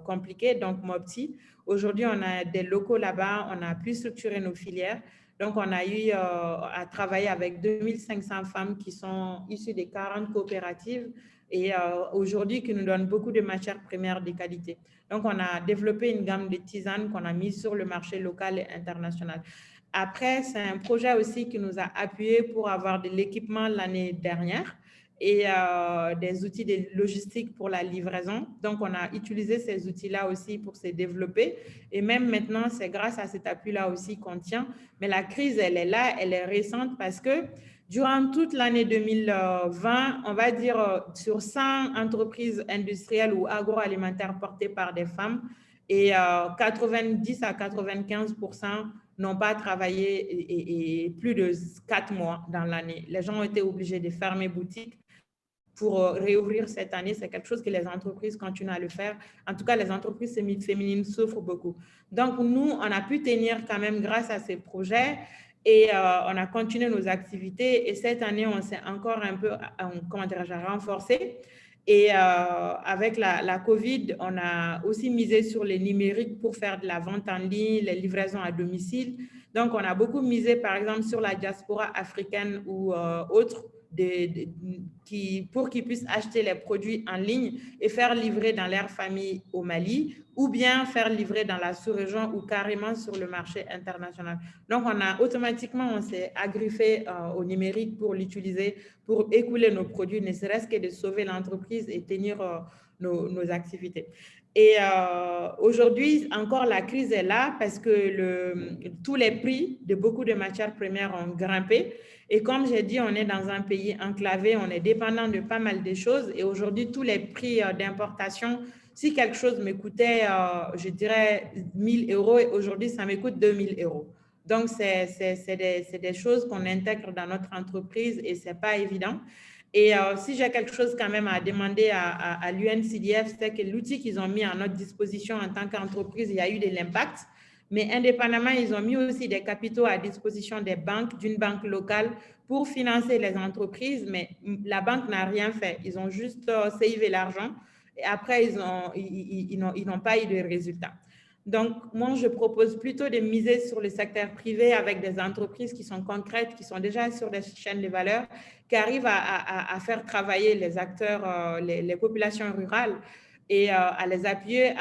compliquée, donc Mopti. Aujourd'hui, on a des locaux là-bas, on a pu structurer nos filières. Donc, on a eu à travailler avec 2500 femmes qui sont issues des 40 coopératives et aujourd'hui qui nous donnent beaucoup de matières premières de qualité. Donc, on a développé une gamme de tisanes qu'on a mise sur le marché local et international. Après, c'est un projet aussi qui nous a appuyés pour avoir de l'équipement l'année dernière et des outils de logistique pour la livraison. Donc, on a utilisé ces outils-là aussi pour se développer. Et même maintenant, c'est grâce à cet appui-là aussi qu'on tient. Mais la crise, elle est là, elle est récente parce que durant toute l'année 2020, on va dire sur 100 entreprises industrielles ou agroalimentaires portées par des femmes, et 90 à 95% n'ont pas travaillé et plus de 4 mois dans l'année. Les gens ont été obligés de fermer boutique pour réouvrir cette année. C'est quelque chose que les entreprises continuent à le faire. En tout cas, les entreprises féminines souffrent beaucoup. Donc, nous, on a pu tenir quand même grâce à ces projets et on a continué nos activités. Et cette année, on s'est encore un peu, renforcé. Et avec la COVID, on a aussi misé sur les numériques pour faire de la vente en ligne, les livraisons à domicile. Donc, on a beaucoup misé, par exemple, sur la diaspora africaine ou autre pour qu'ils puissent acheter les produits en ligne et faire livrer dans leur famille au Mali, ou bien faire livrer dans la sous-région ou carrément sur le marché international. Donc, on s'est agriffé au numérique pour l'utiliser, pour écouler nos produits, ne serait-ce que de sauver l'entreprise et tenir nos activités. Et aujourd'hui, encore, la crise est là parce que tous les prix de beaucoup de matières premières ont grimpé. Et comme j'ai dit, on est dans un pays enclavé, on est dépendant de pas mal de choses. Et aujourd'hui, tous les prix d'importation, si quelque chose me coûtait, je dirais, 1 000 €, aujourd'hui, ça me coûte 2 000 €. Donc, c'est des choses qu'on intègre dans notre entreprise et ce n'est pas évident. Et si j'ai quelque chose quand même à demander à l'UNCDF, c'est que l'outil qu'ils ont mis à notre disposition en tant qu'entreprise, il y a eu de l'impact. Mais indépendamment, ils ont mis aussi des capitaux à disposition des banques, d'une banque locale pour financer les entreprises. Mais la banque n'a rien fait. Ils ont juste savé l'argent. Et après, ils n'ont pas eu de résultats. Donc, moi, je propose plutôt de miser sur le secteur privé avec des entreprises qui sont concrètes, qui sont déjà sur des chaînes de valeur, qui arrivent à faire travailler les acteurs, les populations rurales et à les appuyer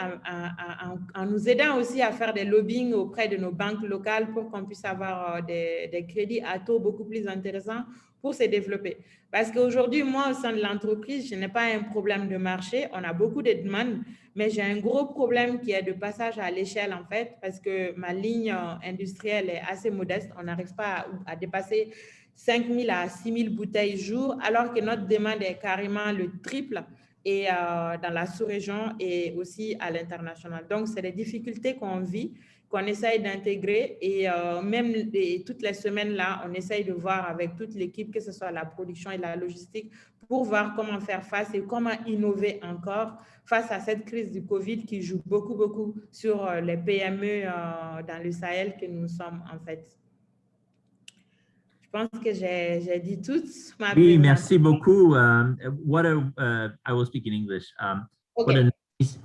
en nous aidant aussi à faire des lobbying auprès de nos banques locales pour qu'on puisse avoir des crédits à taux beaucoup plus intéressants pour se développer. Parce qu'aujourd'hui, moi, au sein de l'entreprise, je n'ai pas un problème de marché. On a beaucoup de demandes, mais j'ai un gros problème qui est de passage à l'échelle, en fait, parce que ma ligne industrielle est assez modeste. On n'arrive pas à dépasser 5 000 à 6 000 bouteilles jour, alors que notre demande est carrément le triple et dans la sous-région et aussi à l'international. Donc, c'est des difficultés qu'on vit, qu'on essaye d'intégrer et même toutes les semaines là, on essaye de voir avec toute l'équipe, que ce soit la production et la logistique, pour voir comment faire face et comment innover encore face à cette crise du Covid qui joue beaucoup sur les PME dans le Sahel que nous sommes en fait. Je pense que j'ai dit tout. Oui, merci beaucoup. I will speak in English. Okay.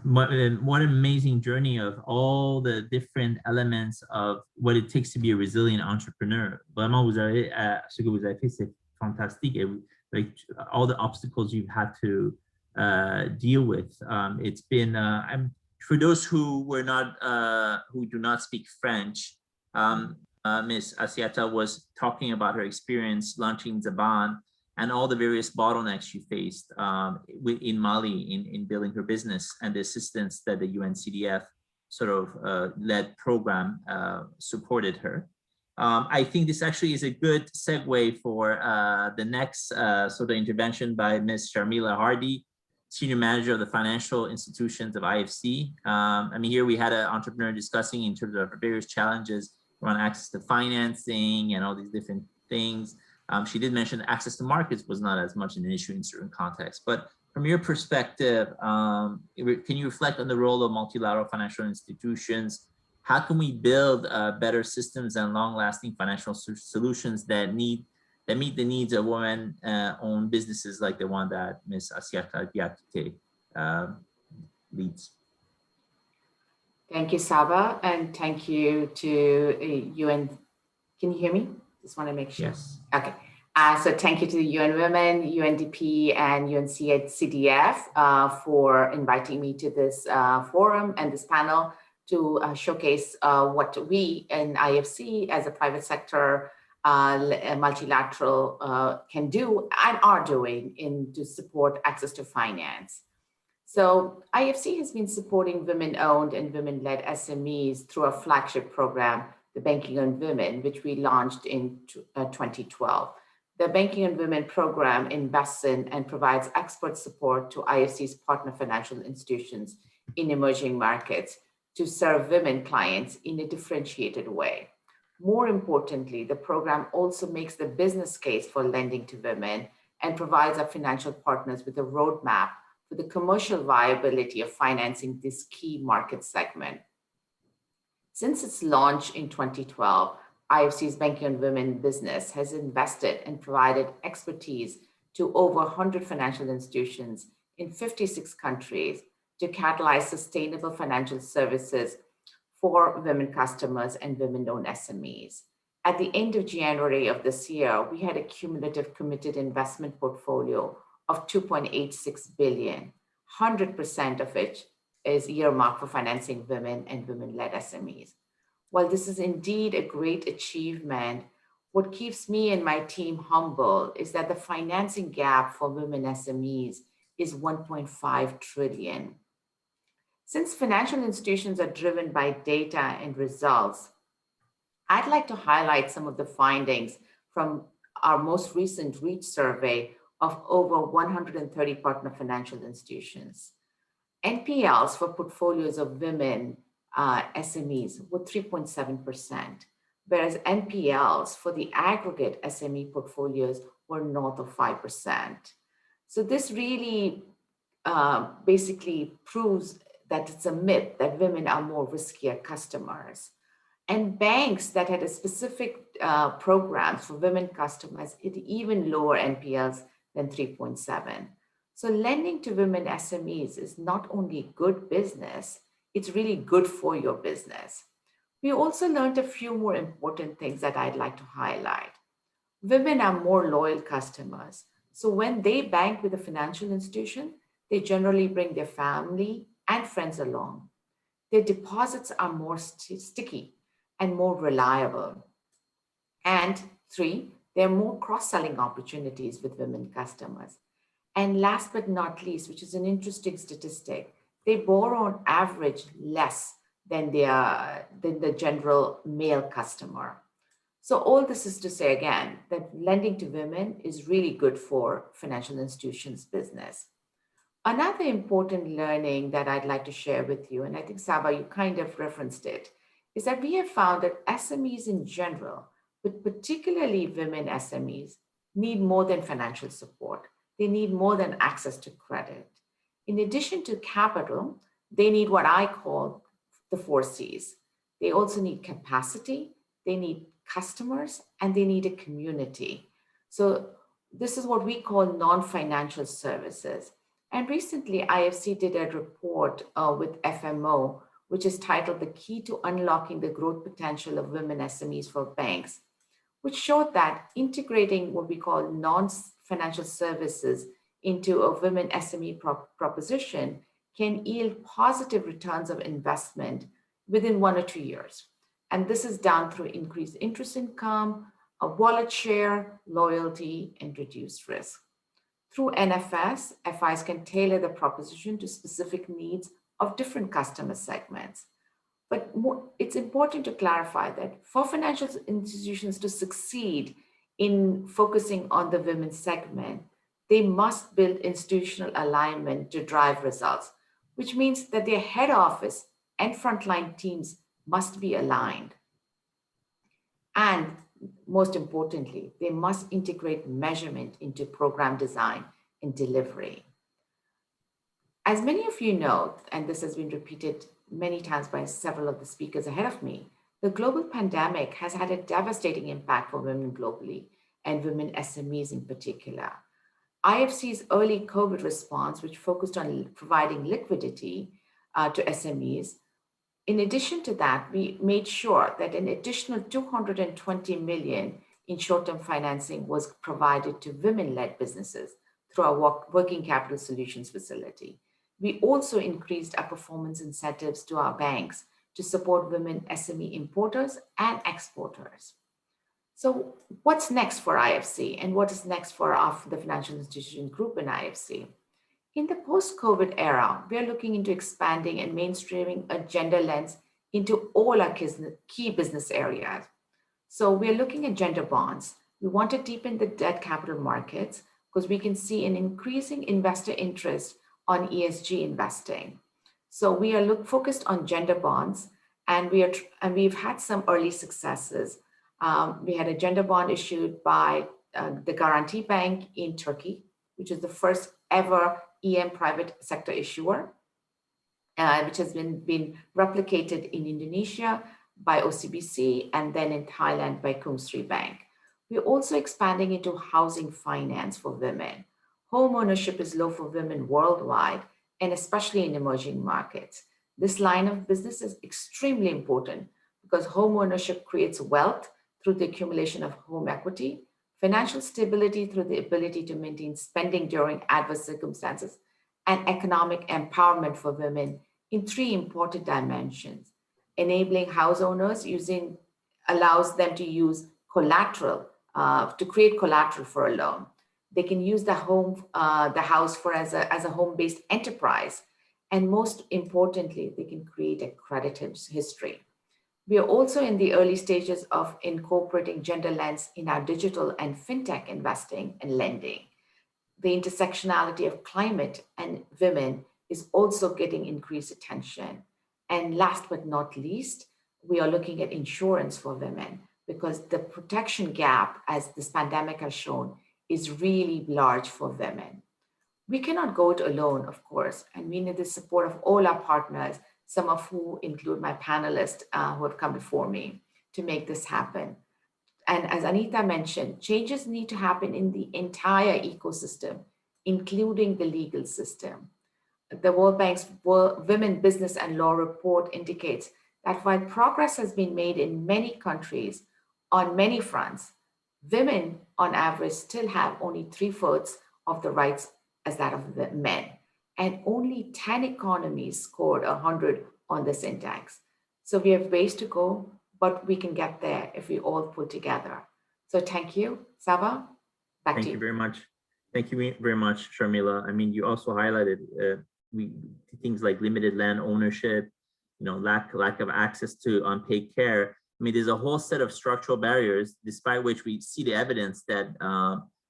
What an amazing journey of all the different elements of what it takes to be a resilient entrepreneur. Vraiment, ce que vous avez fait, c'est fantastique. Et like all the obstacles you've had to deal with. It's been, for those who do not speak French, Ms. Asiata was talking about her experience launching Zaban and all the various bottlenecks she faced in Mali in building her business and the assistance that the UNCDF sort of led program supported her. I think this actually is a good segue for the next sort of intervention by Ms. Sharmila Hardy, Senior Manager of the Financial Institutions of IFC. I mean, here we had an entrepreneur discussing in terms of various challenges around access to financing and all these different things. She did mention access to markets was not as much an issue in certain contexts, but from your perspective, can you reflect on the role of multilateral financial institutions? How can we build better systems and long-lasting financial solutions that meet the needs of women-owned businesses like the one that Ms. Asiata Diakite leads? Thank you, Saba, and thank you to UN. Can you hear me? Just want to make sure. Yes. Okay. So thank you to the UN Women, UNDP, and UNCDF for inviting me to this forum and this panel to showcase what we in IFC as a private sector multilateral can do and are doing to support access to finance. So IFC has been supporting women-owned and women-led SMEs through a flagship program, the Banking on Women, which we launched in 2012. The Banking on Women program invests in and provides expert support to IFC's partner financial institutions in emerging markets to serve women clients in a differentiated way. More importantly, the program also makes the business case for lending to women and provides our financial partners with a roadmap for the commercial viability of financing this key market segment. Since its launch in 2012, IFC's Banking on Women business has invested and provided expertise to over 100 financial institutions in 56 countries to catalyze sustainable financial services for women customers and women-owned SMEs. At the end of January of this year, we had a cumulative committed investment portfolio of 2.86 billion, 100% of which is earmarked for financing women and women-led SMEs. While this is indeed a great achievement, what keeps me and my team humble is that the financing gap for women SMEs is 1.5 trillion. Since financial institutions are driven by data and results, I'd like to highlight some of the findings from our most recent REACH survey of over 130 partner financial institutions. NPLs for portfolios of women SMEs were 3.7%, whereas NPLs for the aggregate SME portfolios were north of 5%. So this really basically proves that it's a myth that women are more riskier customers. And banks that had a specific programs for women customers had even lower NPLs than 3.7. So lending to women SMEs is not only good business, it's really good for your business. We also learned a few more important things that I'd like to highlight. Women are more loyal customers. So when they bank with a financial institution, they generally bring their family and friends along. Their deposits are more sticky and more reliable. And 3, there are more cross-selling opportunities with women customers. And last but not least, which is an interesting statistic, they borrow on average less than the general male customer. So all this is to say again, that lending to women is really good for financial institutions business. Another important learning that I'd like to share with you, and I think Saba, you kind of referenced it, is that we have found that SMEs in general, but particularly women SMEs, need more than financial support. They need more than access to credit. In addition to capital, they need what I call the 4 C's. They also need capacity, they need customers, and they need a community. So this is what we call non-financial services. And recently, IFC did a report with FMO, which is titled The Key to Unlocking the Growth Potential of Women SMEs for Banks, which showed that integrating what we call non-financial services into a women SME proposition can yield positive returns of investment within 1 or 2 years. And this is done through increased interest income, a wallet share, loyalty, and reduced risk. Through NFS, FIs can tailor the proposition to specific needs of different customer segments. But it's important to clarify that for financial institutions to succeed in focusing on the women's segment, they must build institutional alignment to drive results, which means that their head office and frontline teams must be aligned. And most importantly, they must integrate measurement into program design and delivery. As many of you know, and this has been repeated many times by several of the speakers ahead of me, the global pandemic has had a devastating impact for women globally and women SMEs in particular. IFC's early COVID response, which focused on providing liquidity to SMEs, in addition to that, we made sure that an additional 220 million in short-term financing was provided to women-led businesses through our Working Capital Solutions facility. We also increased our performance incentives to our banks to support women SME importers and exporters. So what's next for IFC and what is next for the financial institution group in IFC? In the post-COVID era, we are looking into expanding and mainstreaming a gender lens into all our key business areas. So we are looking at gender bonds. We want to deepen the debt capital markets because we can see an increasing investor interest on ESG investing. So we are focused on gender bonds, and we've had some early successes. We had a gender bond issued by the Guarantee Bank in Turkey, which is the first ever EM private sector issuer, which has been replicated in Indonesia by OCBC and then in Thailand by Kumsri Bank. We're also expanding into housing finance for women. Home ownership is low for women worldwide, and especially in emerging markets. This line of business is extremely important because home ownership creates wealth through the accumulation of home equity, financial stability through the ability to maintain spending during adverse circumstances, and economic empowerment for women in 3 important dimensions. Enabling house owners allows them to use collateral, to create collateral for a loan. They can use the house as a home-based enterprise. And most importantly, they can create a credit history. We are also in the early stages of incorporating gender lens in our digital and fintech investing and lending. The intersectionality of climate and women is also getting increased attention. And last but not least, we are looking at insurance for women because the protection gap, as this pandemic has shown, is really large for women. We cannot go it alone, of course, and we need the support of all our partners, some of who include my panelists who have come before me to make this happen. And as Anita mentioned, changes need to happen in the entire ecosystem, including the legal system. The World Bank's Women, Business and Law report indicates that while progress has been made in many countries on many fronts, women on average still have only 3/4 of the rights as that of the men. And only 10 economies scored 100 on this index. So we have ways to go, but we can get there if we all pull together. So thank you. Saba, back to you. Thank you very much. Thank you very much, Sharmila. I mean, you also highlighted things like limited land ownership, lack of access to unpaid care. I mean, there's a whole set of structural barriers, despite which we see the evidence that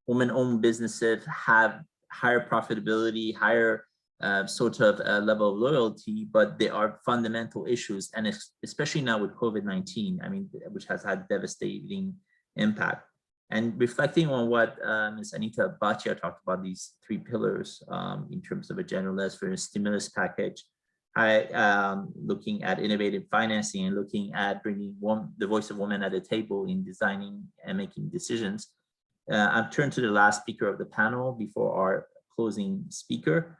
women-owned businesses have higher profitability, higher level of loyalty, but there are fundamental issues, and especially now with COVID-19, I mean, which has had devastating impact. And reflecting on what Ms. Anita Bhatia talked about, these 3 pillars in terms of a generalist for a stimulus package, looking at innovative financing and looking at bringing the voice of women at the table in designing and making decisions. I've turned to the last speaker of the panel before our closing speaker,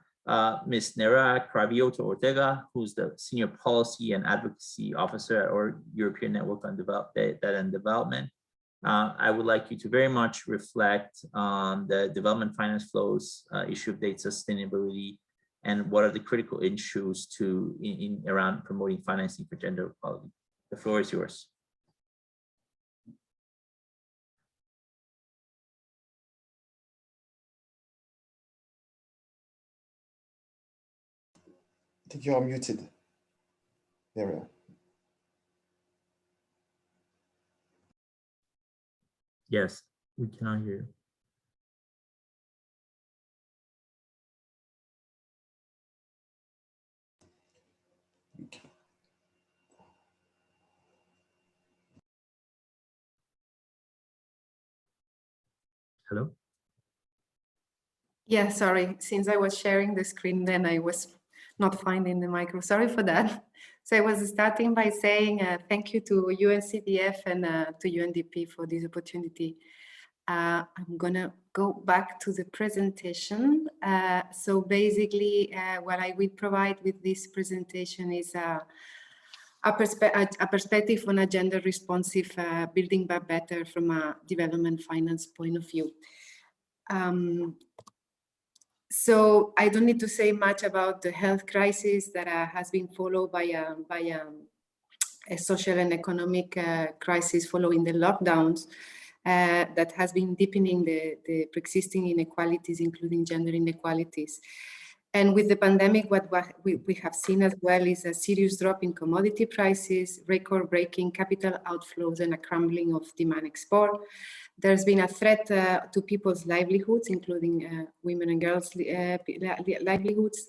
Ms. Nera Cravioto Ortega, who's the Senior Policy and Advocacy Officer at our European Network on Data and Development. I would like you to very much reflect on the development finance flows, issue of data sustainability, and what are the critical issues around promoting financing for gender equality. The floor is yours. I think you're muted. There we are. Yes, we cannot hear you. Hello? Yeah, sorry. Since I was sharing the screen, then I was not finding the micro. Sorry for that. So I was starting by saying thank you to UNCDF and to UNDP for this opportunity. I'm gonna go back to the presentation. So basically, what I will provide with this presentation is a perspective on a gender responsive building back better from a development finance point of view. So I don't need to say much about the health crisis that has been followed by a social and economic crisis following the lockdowns that has been deepening the pre-existing inequalities, including gender inequalities. And with the pandemic, what we have seen as well is a serious drop in commodity prices, record-breaking capital outflows, and a crumbling of demand export. There's been a threat to people's livelihoods, including women and girls' livelihoods,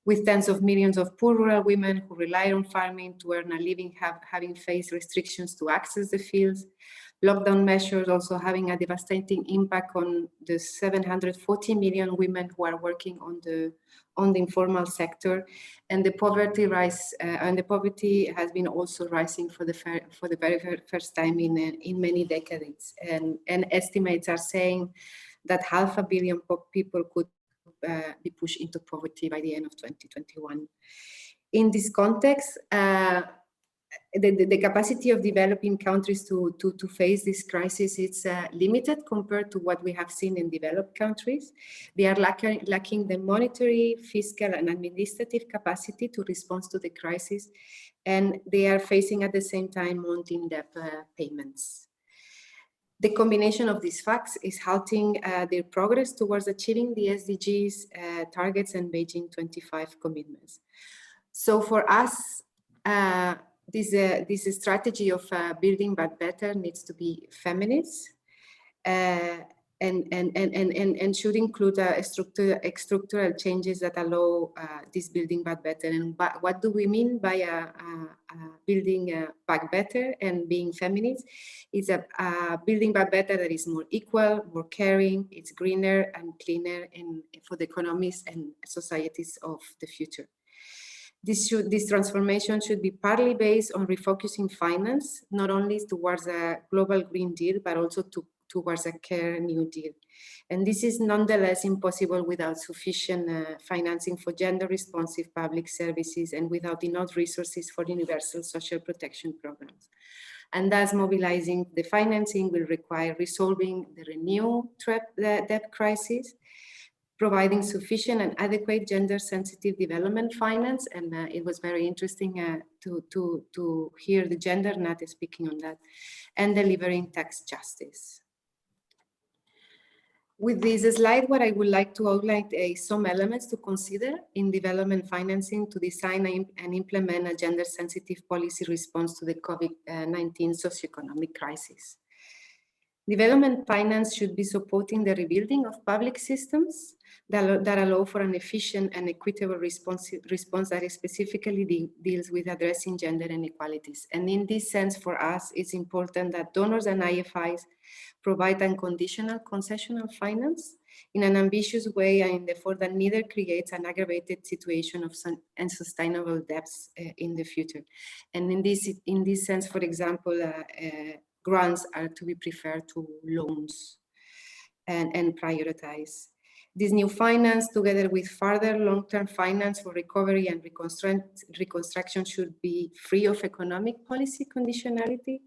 with tens of millions of poor rural women who rely on farming to earn a living having faced restrictions to access the fields. Lockdown measures also having a devastating impact on the 740 million women who are working on the informal sector, and the poverty poverty has been also rising for the very first time in many decades. And estimates are saying that 500 million people could be pushed into poverty by the end of 2021. In this context, the capacity of developing countries to face this crisis is limited compared to what we have seen in developed countries. They are lacking the monetary, fiscal, and administrative capacity to respond to the crisis, and they are facing at the same time mounting debt payments. The combination of these facts is halting their progress towards achieving the SDGs targets and Beijing 25 commitments. So for us, this strategy of building back better needs to be feminist and should include structural changes that allow this building back better. And what do we mean by building back better and being feminist? It's a building back better that is more equal, more caring, it's greener and cleaner for the economies and societies of the future. This transformation should be partly based on refocusing finance, not only towards a global Green Deal, but also towards a Care New Deal. And this is nonetheless impossible without sufficient financing for gender-responsive public services and without enough resources for universal social protection programs. And thus mobilizing the financing will require resolving the renewed debt crisis, providing sufficient and adequate gender-sensitive development finance, and it was very interesting to hear the gender Nat speaking on that, and delivering tax justice. With this slide, what I would like to outline is some elements to consider in development financing to design and implement a gender-sensitive policy response to the COVID-19 socioeconomic crisis. Development finance should be supporting the rebuilding of public systems that allow for an efficient and equitable response that specifically deals with addressing gender inequalities. And in this sense, for us, it's important that donors and IFIs provide unconditional concessional finance in an ambitious way and therefore that neither creates an aggravated situation of unsustainable debts in the future. And in this sense, for example, grants are to be preferred to loans and prioritize. This new finance, together with further long-term finance for recovery and reconstruction, should be free of economic policy conditionality.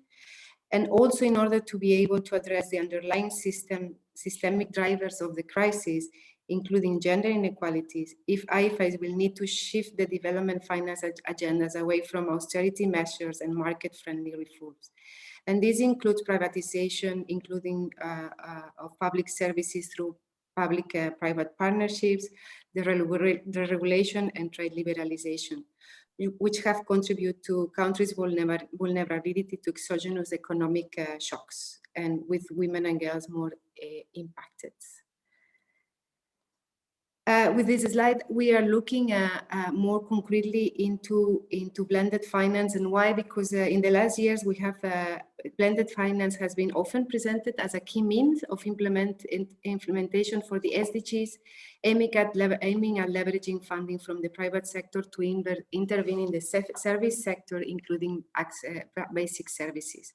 And also in order to be able to address the underlying systemic drivers of the crisis, including gender inequalities, if IFIs will need to shift the development finance agendas away from austerity measures and market-friendly reforms. And this includes privatization, including of public services through public-private partnerships, the regulation and trade liberalization, which have contributed to countries' vulnerability to exogenous economic shocks, and with women and girls more impacted. With this slide, we are looking more concretely into blended finance. And why? Because in the last years, we have blended finance has been often presented as a key means of implementation for the SDGs, aiming at leveraging funding from the private sector to intervene in the service sector, including basic services.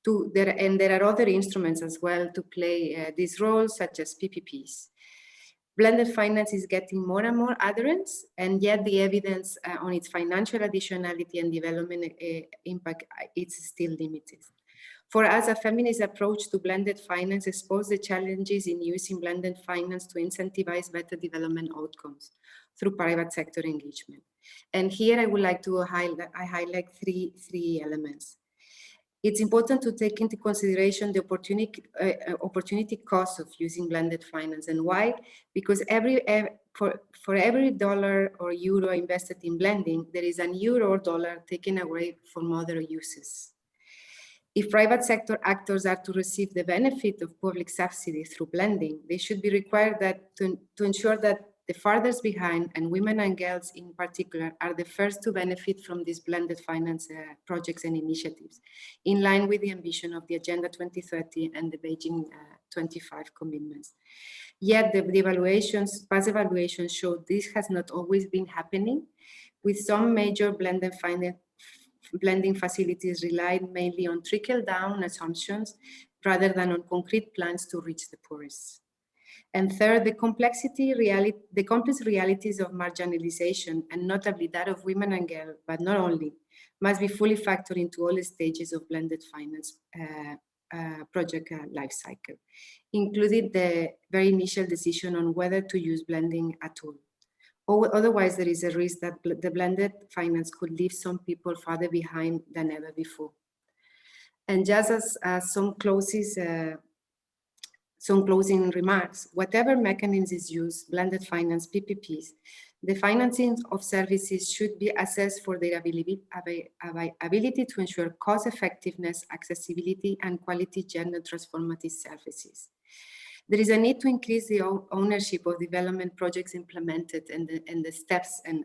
And there are other instruments as well to play this role, such as PPPs. Blended finance is getting more and more adherence, and yet the evidence on its financial additionality and development impact is still limited. For us, a feminist approach to blended finance exposes the challenges in using blended finance to incentivize better development outcomes through private sector engagement. And here I would like to highlight three elements. It's important to take into consideration the opportunity cost of using blended finance. And why? Because for every dollar or euro invested in blending, there is an euro or dollar taken away from other uses. If private sector actors are to receive the benefit of public subsidy through blending, they should be required to ensure that the farthest behind, and women and girls in particular, are the first to benefit from these blended finance projects and initiatives, in line with the ambition of the Agenda 2030 and the Beijing 25 commitments. Yet the past evaluations show this has not always been happening, with some major blending facilities relied mainly on trickle-down assumptions rather than on concrete plans to reach the poorest. And third, the complex realities of marginalization, and notably that of women and girls, but not only, must be fully factored into all the stages of blended finance project life cycle, including the very initial decision on whether to use blending at all. Or otherwise, there is a risk that the blended finance could leave some people farther behind than ever before. And just as some closing remarks, whatever mechanism is used, blended finance, PPPs, the financing of services should be assessed for their ability to ensure cost effectiveness, accessibility, and quality gender transformative services. There is a need to increase the ownership of development projects implemented and the steps and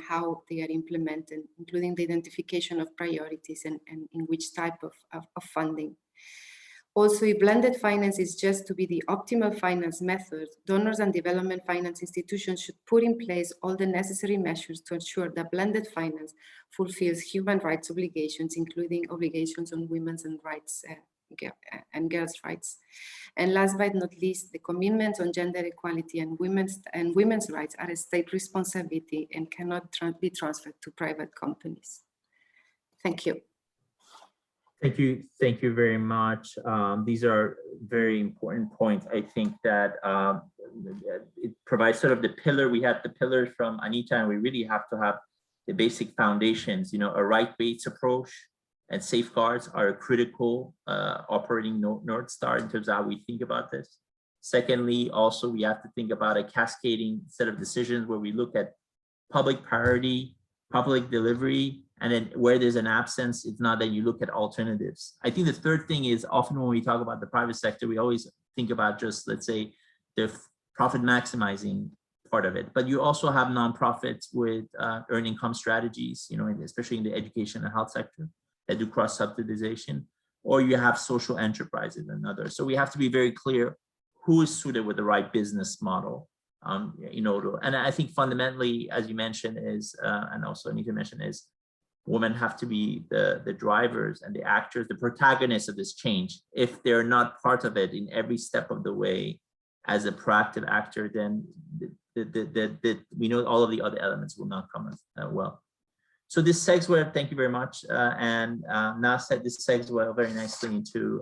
how they are implemented, including the identification of priorities and in which type of funding. Also, if blended finance is just to be the optimal finance method, donors and development finance institutions should put in place all the necessary measures to ensure that blended finance fulfills human rights obligations, including obligations on women's and rights and girls' rights. And last but not least, the commitments on gender equality and women's rights are a state responsibility and cannot be transferred to private companies. Thank you. Thank you very much. These are very important points. I think that it provides sort of the pillar. We have the pillars from Anita, and we really have to have the basic foundations. You know, a right-based approach and safeguards are a critical operating North Star in terms of how we think about this. Secondly, also, we have to think about a cascading set of decisions where we look at public priority, public delivery, and then where there's an absence, if not, then you look at alternatives. I think the third thing is often when we talk about the private sector, we always think about just, let's say, the profit maximizing part of it, but you also have nonprofits with earned income strategies, you know, especially in the education and health sector that do cross subsidization, or you have social enterprises and others. So we have to be very clear who is suited with the right business model. You know, and I think fundamentally, as you mentioned, is and also Anita mentioned, is women have to be the drivers and the actors, the protagonists of this change. If they're not part of it in every step of the way as a proactive actor, then we know all of the other elements will not come as well. So this segues well, thank you very much. And Nasser, this segues well very nicely into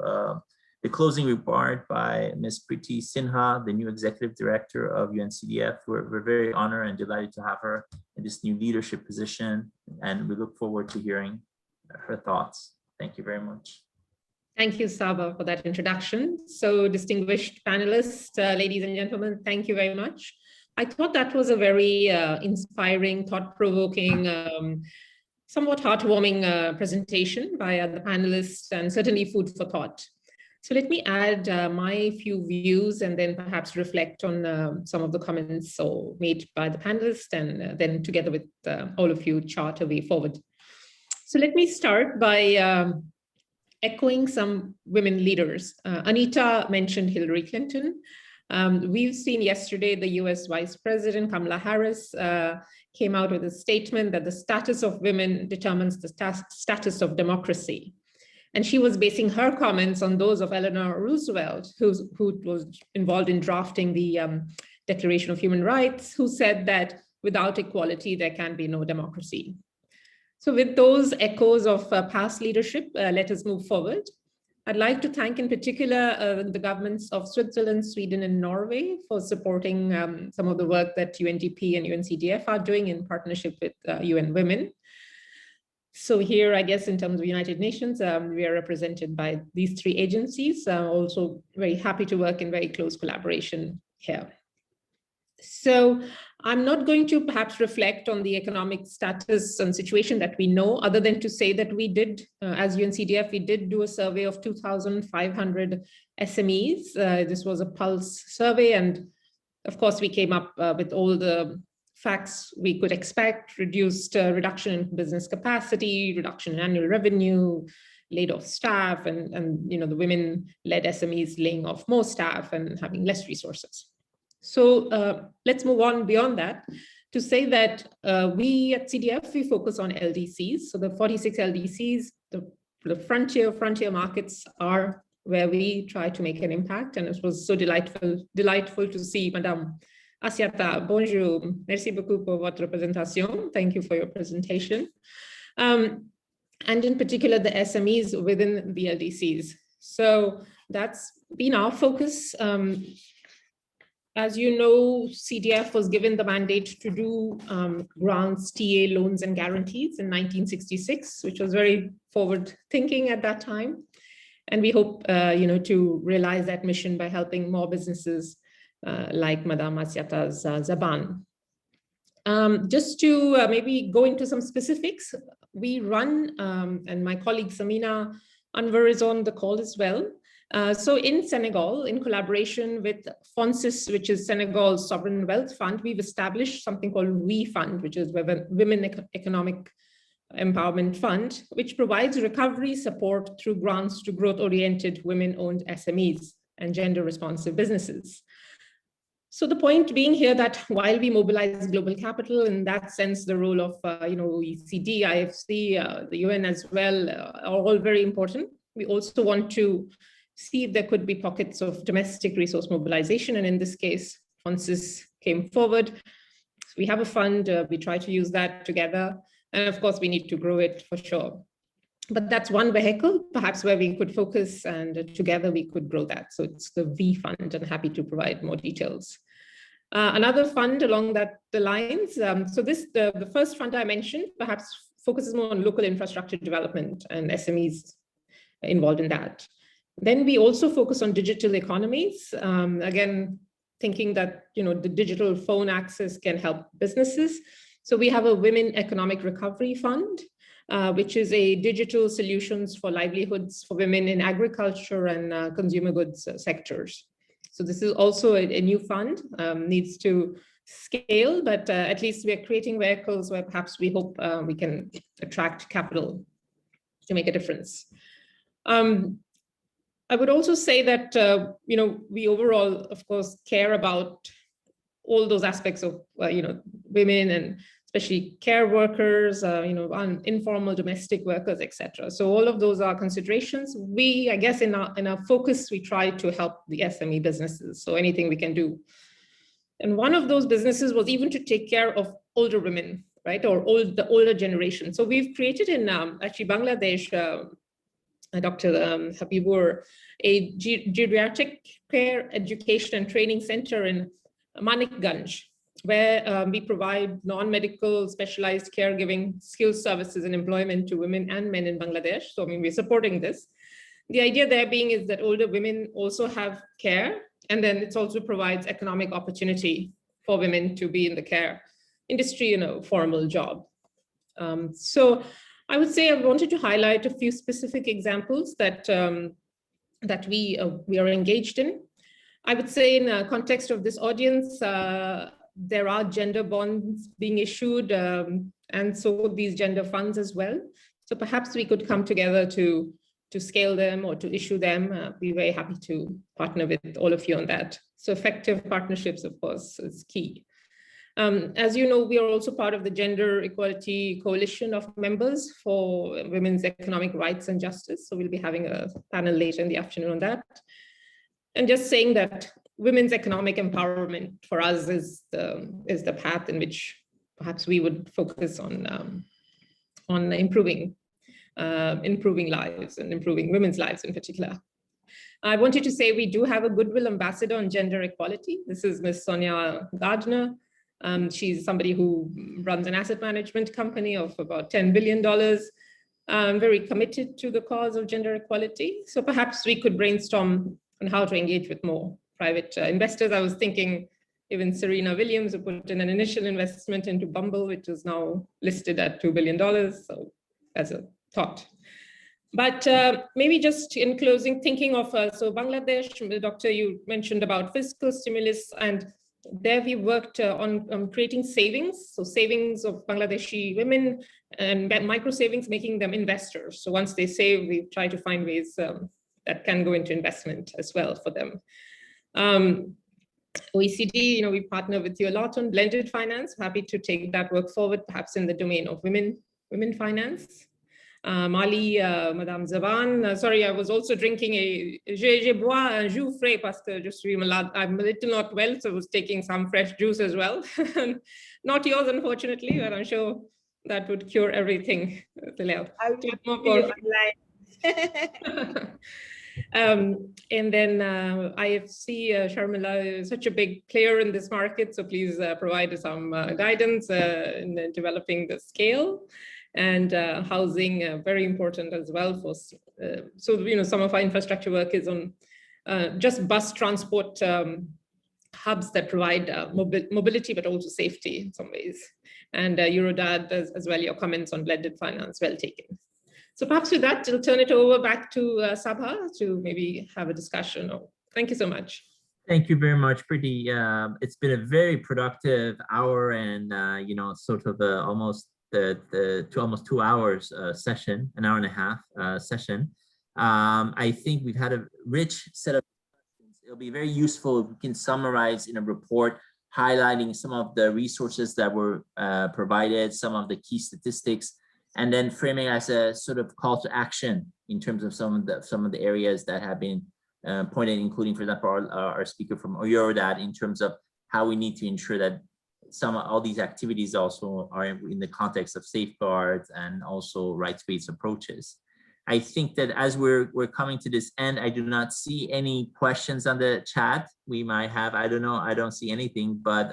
the closing report by Ms. Preeti Sinha, the new Executive Director of UNCDF. We're very honored and delighted to have her in this new leadership position, and we look forward to hearing her thoughts. Thank you very much. Thank you, Saba, for that introduction. So distinguished panelists, ladies and gentlemen, thank you very much. I thought that was a very inspiring, thought-provoking, somewhat heartwarming presentation by the panelists, and certainly food for thought. So let me add my few views and then perhaps reflect on some of the comments made by the panelists, and then together with all of you chart a way forward. So let me start by echoing some women leaders. Anita mentioned Hillary Clinton. We've seen yesterday the US Vice President Kamala Harris came out with a statement that the status of women determines the status of democracy. And she was basing her comments on those of Eleanor Roosevelt, who was involved in drafting the Declaration of Human Rights, who said that without equality, there can be no democracy. So with those echoes of past leadership, let us move forward. I'd like to thank in particular the governments of Switzerland, Sweden, and Norway for supporting some of the work that UNDP and UNCDF are doing in partnership with UN Women. So here, I guess, in terms of United Nations, we are represented by these three agencies. Also very happy to work in very close collaboration here. So I'm not going to perhaps reflect on the economic status and situation that we know, other than to say that we did, as UNCDF, we did do a survey of 2,500 SMEs. This was a pulse survey. And of course, we came up with all the facts we could expect: reduction in business capacity, reduction in annual revenue, laid off staff, and you know, the women-led SMEs laying off more staff and having less resources. So let's move on beyond that to say that we at CDF, we focus on LDCs. So the 46 LDCs, the frontier markets are where we try to make an impact. And it was so delightful to see Madame Asiata. Bonjour. Merci beaucoup pour votre présentation. Thank you for your presentation. and in particular the SMEs within the LDCs. So that's been our focus. As you know, CDF was given the mandate to do grants, TA, loans, and guarantees in 1966, which was very forward thinking at that time. And we hope, to realize that mission by helping more businesses like Madame Asiata's Zaban. Just to maybe go into some specifics, we run, and my colleague Samina Anwar is on the call as well. So in Senegal, in collaboration with FONSIS, which is Senegal's sovereign wealth fund, we've established something called WE Fund, which is Women Economic Empowerment Fund, which provides recovery support through grants to growth-oriented women-owned SMEs and gender-responsive businesses. So the point being here that while we mobilize global capital, in that sense, the role of OECD, IFC, the UN as well, are all very important. We also want to see if there could be pockets of domestic resource mobilization. And in this case, FONSIS came forward. So we have a fund, we try to use that together. And of course, we need to grow it for sure. But that's one vehicle, perhaps where we could focus, and together we could grow that. So it's the V Fund, and happy to provide more details. Another fund along the lines. So the first fund I mentioned perhaps focuses more on local infrastructure development and SMEs involved in that. Then we also focus on digital economies. Again, thinking that the digital phone access can help businesses. So we have a Women Economic Recovery Fund, which is a digital solutions for livelihoods for women in agriculture and consumer goods sectors. So this is also a new fund, needs to scale, but at least we are creating vehicles where perhaps we hope we can attract capital to make a difference. I would also say that, we overall, of course, care about all those aspects of, women and especially care workers, informal domestic workers, etc. So all of those are considerations. We, I guess, in our focus, we try to help the SME businesses. So anything we can do. And one of those businesses was even to take care of older women, right, or the older generation. So we've created in actually Bangladesh, Dr. Habibur, a geriatric care education and training center in Manikganj, where we provide non-medical specialized caregiving skills services and employment to women and men in Bangladesh. So, we're supporting this. The idea there being is that older women also have care, and then it also provides economic opportunity for women to be in the care industry in a formal job. So I would say I wanted to highlight a few specific examples that we are engaged in. I would say in the context of this audience, there are gender bonds being issued, and so these gender funds as well. So perhaps we could come together to scale them or to issue them. Be very happy to partner with all of you on that. So effective partnerships, of course, is key. As you know, we are also part of the Gender Equality Coalition of members for women's economic rights and justice. So we'll be having a panel later in the afternoon on that. And just saying that women's economic empowerment for us is the path in which perhaps we would focus on improving lives and improving women's lives in particular. I wanted to say we do have a Goodwill ambassador on gender equality. This is Ms. Sonia Gardner. She's somebody who runs an asset management company of about $10 billion, very committed to the cause of gender equality. So perhaps we could brainstorm on how to engage with more private investors. I was thinking even Serena Williams, who put in an initial investment into Bumble, which is now listed at $2 billion. So as a thought. But maybe just in closing, thinking of, so Bangladesh, Doctor, you mentioned about fiscal stimulus, and there we worked on creating savings. So savings of Bangladeshi women and micro savings, making them investors. So once they save, we try to find ways that can go into investment as well for them. OECD, we partner with you a lot on blended finance. Happy to take that work forward, perhaps in the domain of women finance. Mali, Madame Zaban, sorry, I was also drinking je bois un jus frais parce que je suis malade. I'm a little not well, so I was taking some fresh juice as well. Not yours, unfortunately, but I'm sure That would cure everything. I will be online. And then IFC, Sharmila is such a big player in this market, so please provide some guidance in developing the scale. And housing, very important as well for, so, you know, some of our infrastructure work is on just bus transport hubs that provide mobility, but also safety in some ways. And Eurodad as well, your comments on blended finance, well taken. So perhaps with that, I'll turn it over back to Sabha to maybe have a discussion. Thank you so much. Thank you very much, Preeti. It's been a very productive hour and, you know, sort of almost 2 hours session, an hour and a half session. I think we've had a rich set of questions. It'll be very useful if we can summarize in a report highlighting some of the resources that were provided, some of the key statistics, and then framing as a sort of call to action in terms of some of the areas that have been pointed, including, for example, our speaker from Eurodad, in terms of how we need to ensure that all these activities also are in the context of safeguards and also rights-based approaches. I think that as we're coming to this end, I do not see any questions on the chat. We might have, I don't know, I don't see anything, but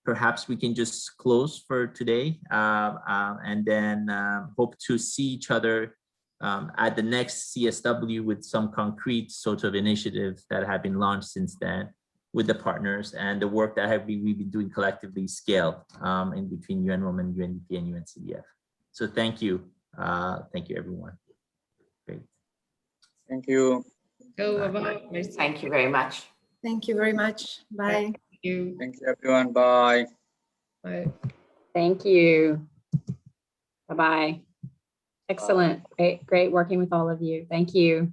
perhaps we can just close for today and then hope to see each other at the next CSW with some concrete sort of initiatives that have been launched since then with the partners and the work that we've been doing collectively scale in between UN Women, UNDP, and UNCDF. So thank you. Thank you, everyone. Great. Thank you. Thank you very much. Thank you very much. Bye. Thank you. Thank you, everyone. Bye. Bye. Thank you. Bye-bye. Excellent. Great working with all of you. Thank you.